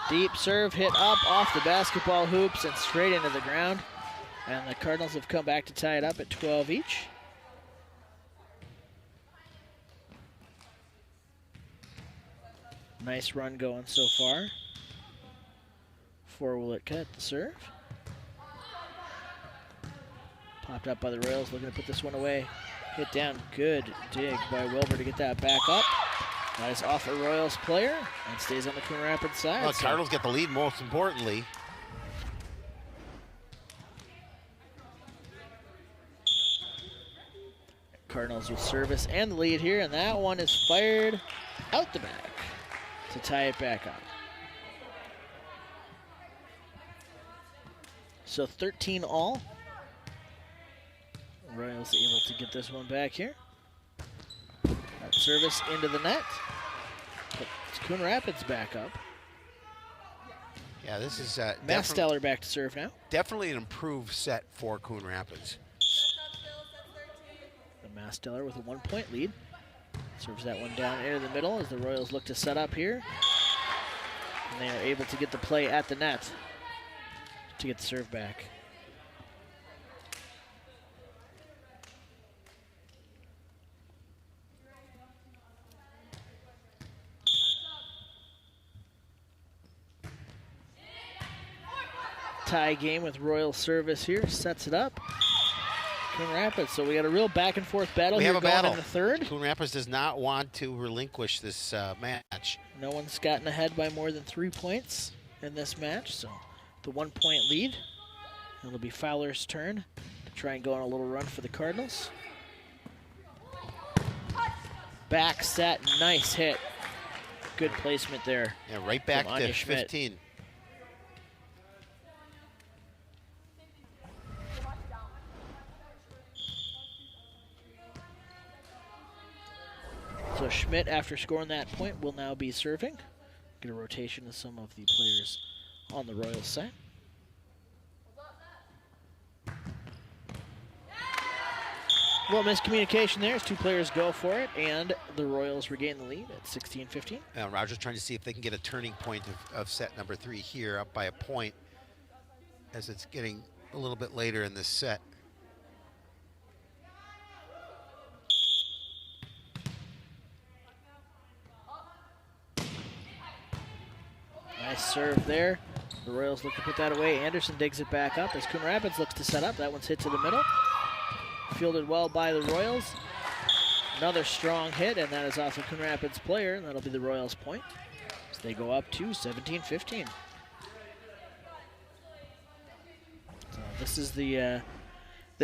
Deep serve hit up off the basketball hoops and straight into the ground. And the Cardinals have come back to tie it up at 12 each. Nice run going so far for Wilitka at the serve. Popped up by the Royals, looking to put this one away. Hit down, good dig by Wilbur to get that back up. That is off a Royals player and stays on the Coon Rapids side. Well, Cardinals get the lead, most importantly. Cardinals with service and the lead here, and that one is fired out the back to tie it back up. So 13 all. Royals able to get this one back here. That service into the net. Puts Coon Rapids back up. Yeah, this is Masteller back to serve now. Definitely an improved set for Coon Rapids. The Masteller with a 1 point lead. Serves that one down into the middle as the Royals look to set up here. And they are able to get the play at the net to get the serve back. Tie game with Royal service here, sets it up. Coon Rapids, so we got a real back and forth battle here going in the third. Coon Rapids does not want to relinquish this match. No one's gotten ahead by more than 3 points in this match, so the 1 point lead. It'll be Fowler's turn to try and go on a little run for the Cardinals. Back set, nice hit. Good placement there. Yeah, right back to 15. So Schmidt, after scoring that point, will now be serving. Get a rotation of some of the players on the Royals side. Well, miscommunication there as two players go for it, and the Royals regain the lead at 16-15. Now Rogers trying to see if they can get a turning point of set number 3 here, up by a point, as it's getting a little bit later in this set. Nice serve there. The Royals look to put that away. Anderson digs it back up as Coon Rapids looks to set up. That one's hit to the middle. Fielded well by the Royals. Another strong hit, and that is off a Coon Rapids player, and that'll be the Royals' point. So they go up to 17-15. So this is the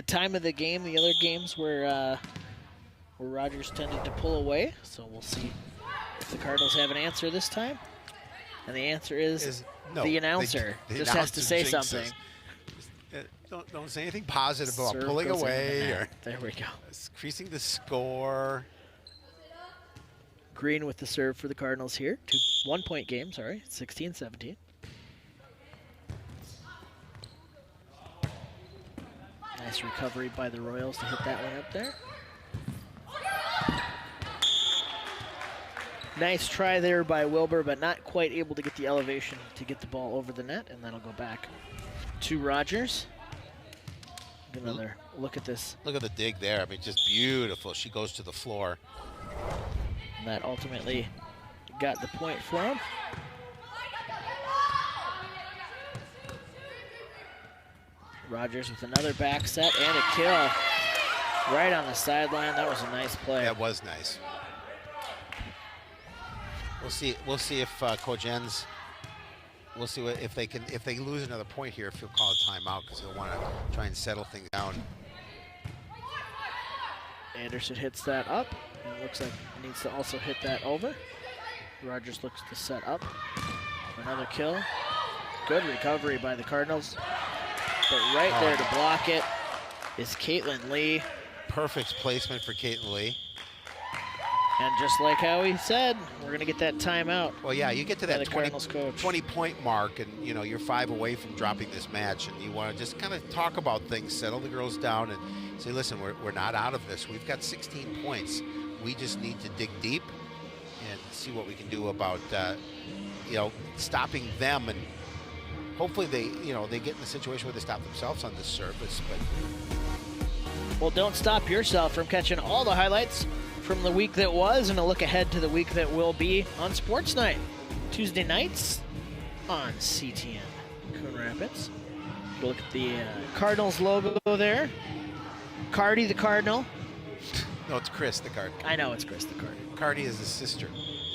time of the game. The other games where Rogers tended to pull away. So we'll see if the Cardinals have an answer this time. And the answer is no, the announcer just has to say something. Don't say anything positive about pulling away or there we go. Increasing the score. Green with the serve for the Cardinals here. 1-point game, sorry, 16-17. Nice recovery by the Royals to hit that one up there. Nice try there by Wilbur, but not quite able to get the elevation to get the ball over the net, and that'll go back to Rogers. Another look at this. Look at the dig there. I mean, just beautiful. She goes to the floor. And that ultimately got the point for him. Rogers with another back set and a kill right on the sideline. That was a nice play. That was nice. We'll see if Coach Enns. We'll see if they lose another point here, if he'll call a timeout because he'll want to try and settle things down. Anderson hits that up, and it looks like he needs to also hit that over. Rogers looks to set up for another kill. Good recovery by the Cardinals, but right there to block it is Caitlin Lee. Perfect placement for Caitlin Lee. And just like how he said, we're going to get that timeout. Well, yeah, you get to that 20-point mark, and you know you're 5 away from dropping this match, and you want to just kind of talk about things, settle the girls down, and say, listen, we're not out of this. We've got 16 points. We just need to dig deep and see what we can do about stopping them, and hopefully they get in a situation where they stop themselves on this service. But well, don't stop yourself from catching all the highlights from the week that was and a look ahead to the week that will be on Sports Night. Tuesday nights on CTN Coon Rapids. Look at the Cardinals logo there. Cardi the Cardinal. No, it's Chris the Cardinal. I know it's Chris the Cardinal. Cardi is his sister.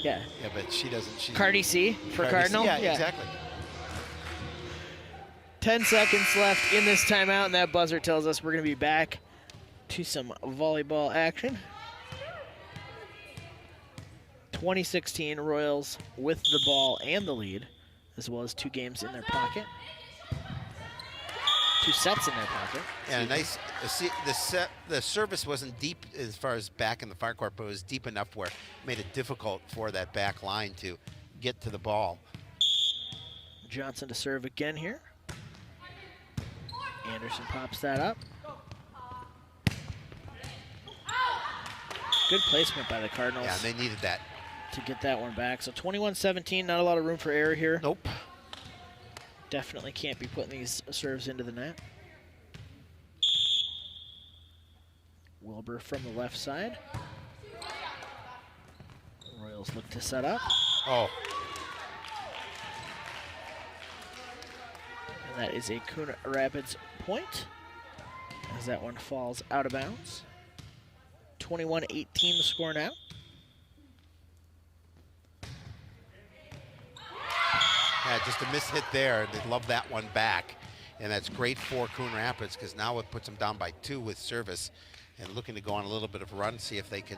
Yeah. Yeah, but she doesn't. Cardi C for Cardi Cardinal? C. Yeah, exactly. 10 seconds left in this timeout, and that buzzer tells us we're going to be back to some volleyball action. 2016 Royals with the ball and the lead, as well as 2 games in their pocket. 2 sets in their pocket. And the service wasn't deep as far as back in the far court, but it was deep enough where it made it difficult for that back line to get to the ball. Johnson to serve again here. Anderson pops that up. Good placement by the Cardinals. Yeah, they needed that. To get that one back. So 21-17, not a lot of room for error here. Nope. Definitely can't be putting these serves into the net. Wilbur from the left side. Royals look to set up. Oh. And that is a Coon Rapids point, as that one falls out of bounds. 21-18 the score now. Yeah, just a miss hit there. They love that one back. And that's great for Coon Rapids because now it puts them down by 2 with service and looking to go on a little bit of a run, see if they can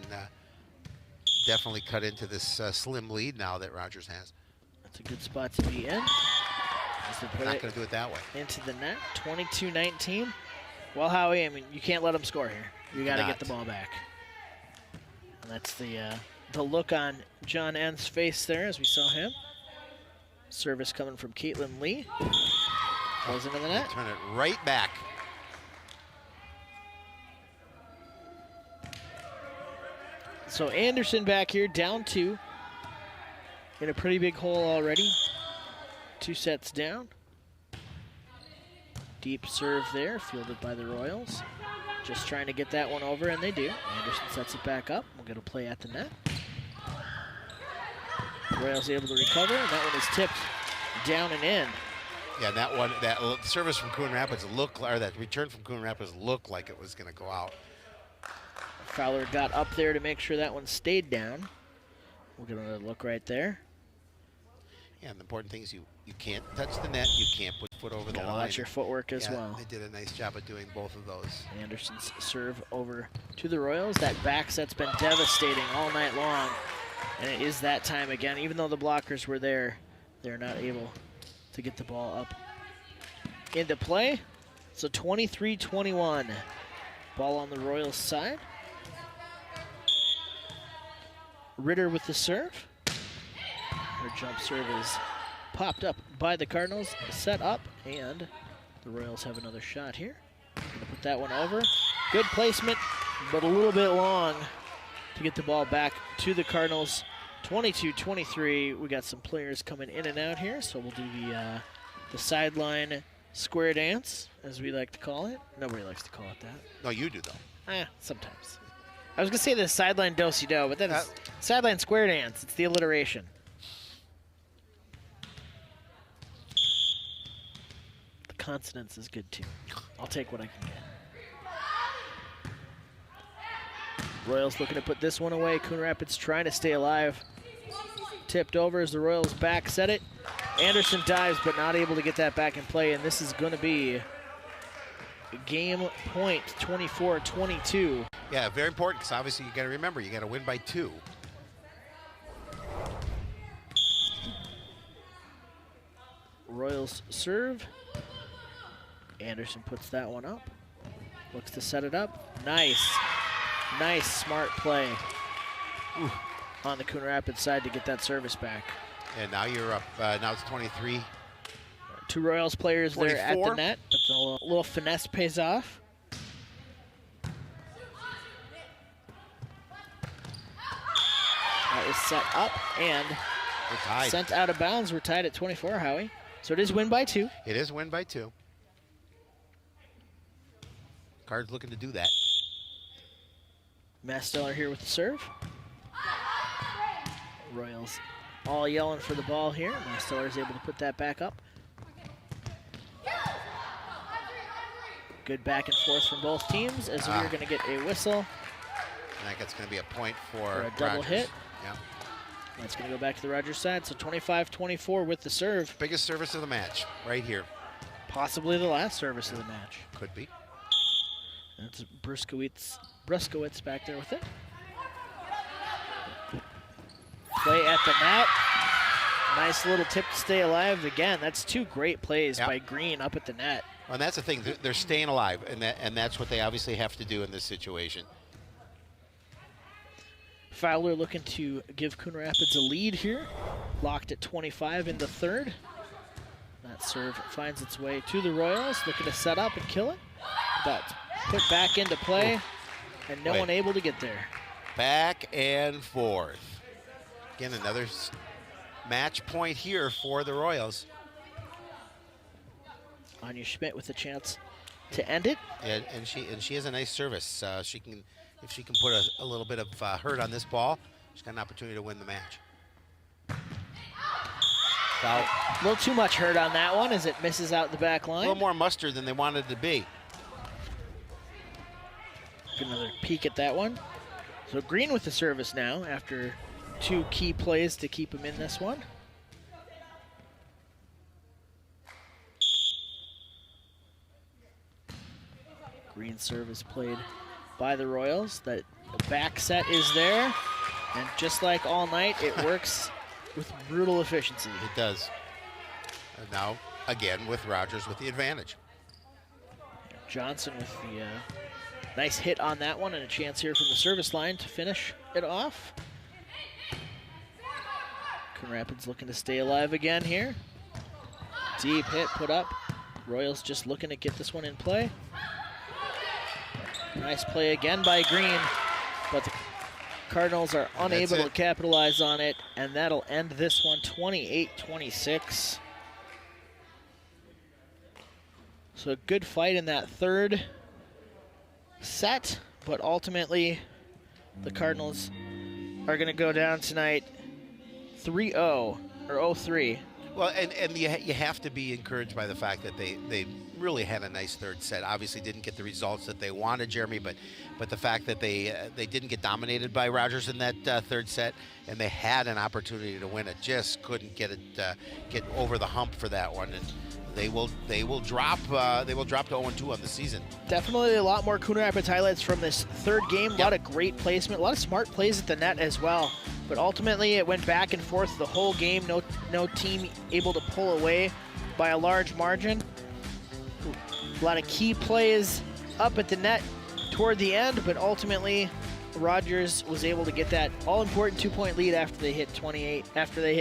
definitely cut into this slim lead now that Rogers has. That's a good spot to be in. They're not going to do it that way. Into the net, 22-19. Well, Howie, I mean, you can't let them score here. You got to get the ball back. And that's the the look on John N's face there as we saw him. Service coming from Caitlin Lee. Goes into the net. Turn it right back. So Anderson back here, down 2. In a pretty big hole already. 2 sets down. Deep serve there, fielded by the Royals. Just trying to get that one over, and they do. Anderson sets it back up. We'll get a play at the net. Royals able to recover, and that one is tipped down and in. Yeah, that one, that service from Coon Rapids that return from Coon Rapids looked like it was going to go out. Fowler got up there to make sure that one stayed down. We'll get another look right there. Yeah, and the important thing is you can't touch the net, you can't put foot over the line. Watch your footwork as well. They did a nice job of doing both of those. Anderson's serve over to the Royals. That back set's been devastating all night long. And it is that time again. Even though the blockers were there, they're not able to get the ball up into play. So 23-21. Ball on the Royals side. Ritter with the serve. Her jump serve is popped up by the Cardinals. Set up, and the Royals have another shot here. Gonna put that one over. Good placement, but a little bit long to get the ball back to the Cardinals. 22-23. We got some players coming in and out here, so we'll do the sideline square dance, as we like to call it. Nobody likes to call it that. No, you do, though. Sometimes. I was going to say the sideline do-si-do, but then it's sideline square dance. It's the alliteration. The consonants is good, too. I'll take what I can get. Royals looking to put this one away. Coon Rapids trying to stay alive. Tipped over as the Royals back set it. Anderson dives, but not able to get that back in play, and this is going to be game point, 24-22. Yeah, very important, because obviously you got to remember, you got to win by 2. Royals serve. Anderson puts that one up. Looks to set it up. Nice. Nice, smart play on the Coon Rapids side to get that service back. And now you're up. Now it's 23. 2 Royals players 24. there at the net, but the little finesse pays off. That is set up and sent out of bounds. We're tied at 24, Howie. So it is win by 2. It is win by 2. Cards looking to do that. Masteller here with the serve. Royals all yelling for the ball here. Masteller is able to put that back up. Good back and forth from both teams as we're going to get a whistle. And that's going to be a point for a double Rogers. hit. Yeah. That's going to go back to the Rogers side. So 25-24 with the serve. Biggest service of the match right here. Possibly the last service of the match. Could be. That's Bruskowitz back there with it. Play at the net. Nice little tip to stay alive. Again, that's 2 great plays by Green up at the net. Well, and that's the thing. They're staying alive, and that's what they obviously have to do in this situation. Fowler looking to give Coon Rapids a lead here. Locked at 25 in the third. That serve finds its way to the Royals. Looking to set up and kill it. But put back into play, and no one able to get there. Back and forth. Again, another match point here for the Royals. Anya Schmidt with a chance to end it. And she has a nice service. She can, if she can put a little bit of hurt on this ball, she's got an opportunity to win the match. Foul. A little too much hurt on that one as it misses out the back line. A little more mustard than they wanted to be. Another peek at that one. So Green with the service now after 2 key plays to keep him in this one. Green service played by the Royals. That back set is there. And just like all night, it works with brutal efficiency. It does. And now, again, with Rogers with the advantage. Johnson with the nice hit on that one and a chance here from the service line to finish it off. Coon Rapids looking to stay alive again here. Deep hit put up. Royals just looking to get this one in play. Nice play again by Green, but the Cardinals are unable to capitalize on it, and that'll end this one 28-26. So a good fight in that third set, but ultimately the Cardinals are going to go down tonight 3-0 or 0-3. Well, and you have to be encouraged by the fact that they really had a nice third set. Obviously didn't get the results that they wanted, Jeremy, but the fact that they didn't get dominated by Rogers in that third set, and they had an opportunity to win it, just couldn't get over the hump for that one. And they will drop to 0-2 on the season. Definitely a lot more Coon Rapids highlights from this third game. A lot of great placement, a lot of smart plays at the net as well. But ultimately, it went back and forth the whole game. No team able to pull away by a large margin. A lot of key plays up at the net toward the end, but ultimately, Rogers was able to get that all-important 2-point lead after they hit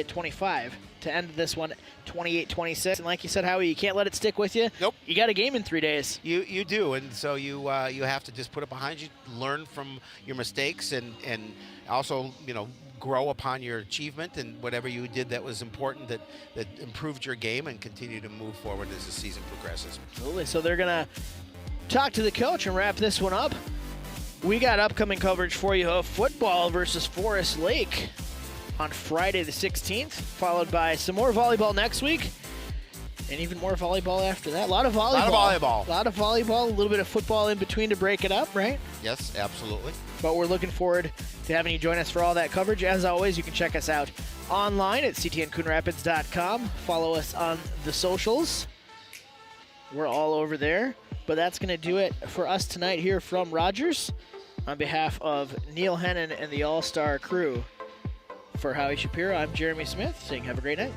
25 to end this one 28-26. And like you said, Howie, you can't let it stick with you. Nope. You got a game in 3 days. You do, and so you have to just put it behind you, learn from your mistakes, and also grow upon your achievement and whatever you did that was important that improved your game, and continue to move forward as the season progresses. Absolutely. So they're gonna talk to the coach and wrap this one up. We got upcoming coverage for you of football versus Forest Lake on Friday the 16th, followed by some more volleyball next week, and even more volleyball after that. A lot of volleyball. A lot of volleyball, a little bit of football in between to break it up, right? Yes, absolutely. But we're looking forward to having you join us for all that coverage. As always, you can check us out online at ctncoonrapids.com. Follow us on the socials. We're all over there. But that's going to do it for us tonight here from Rogers. On behalf of Neil Hennon and the All-Star crew, for Howie Shapiro, I'm Jeremy Smith, saying have a great night.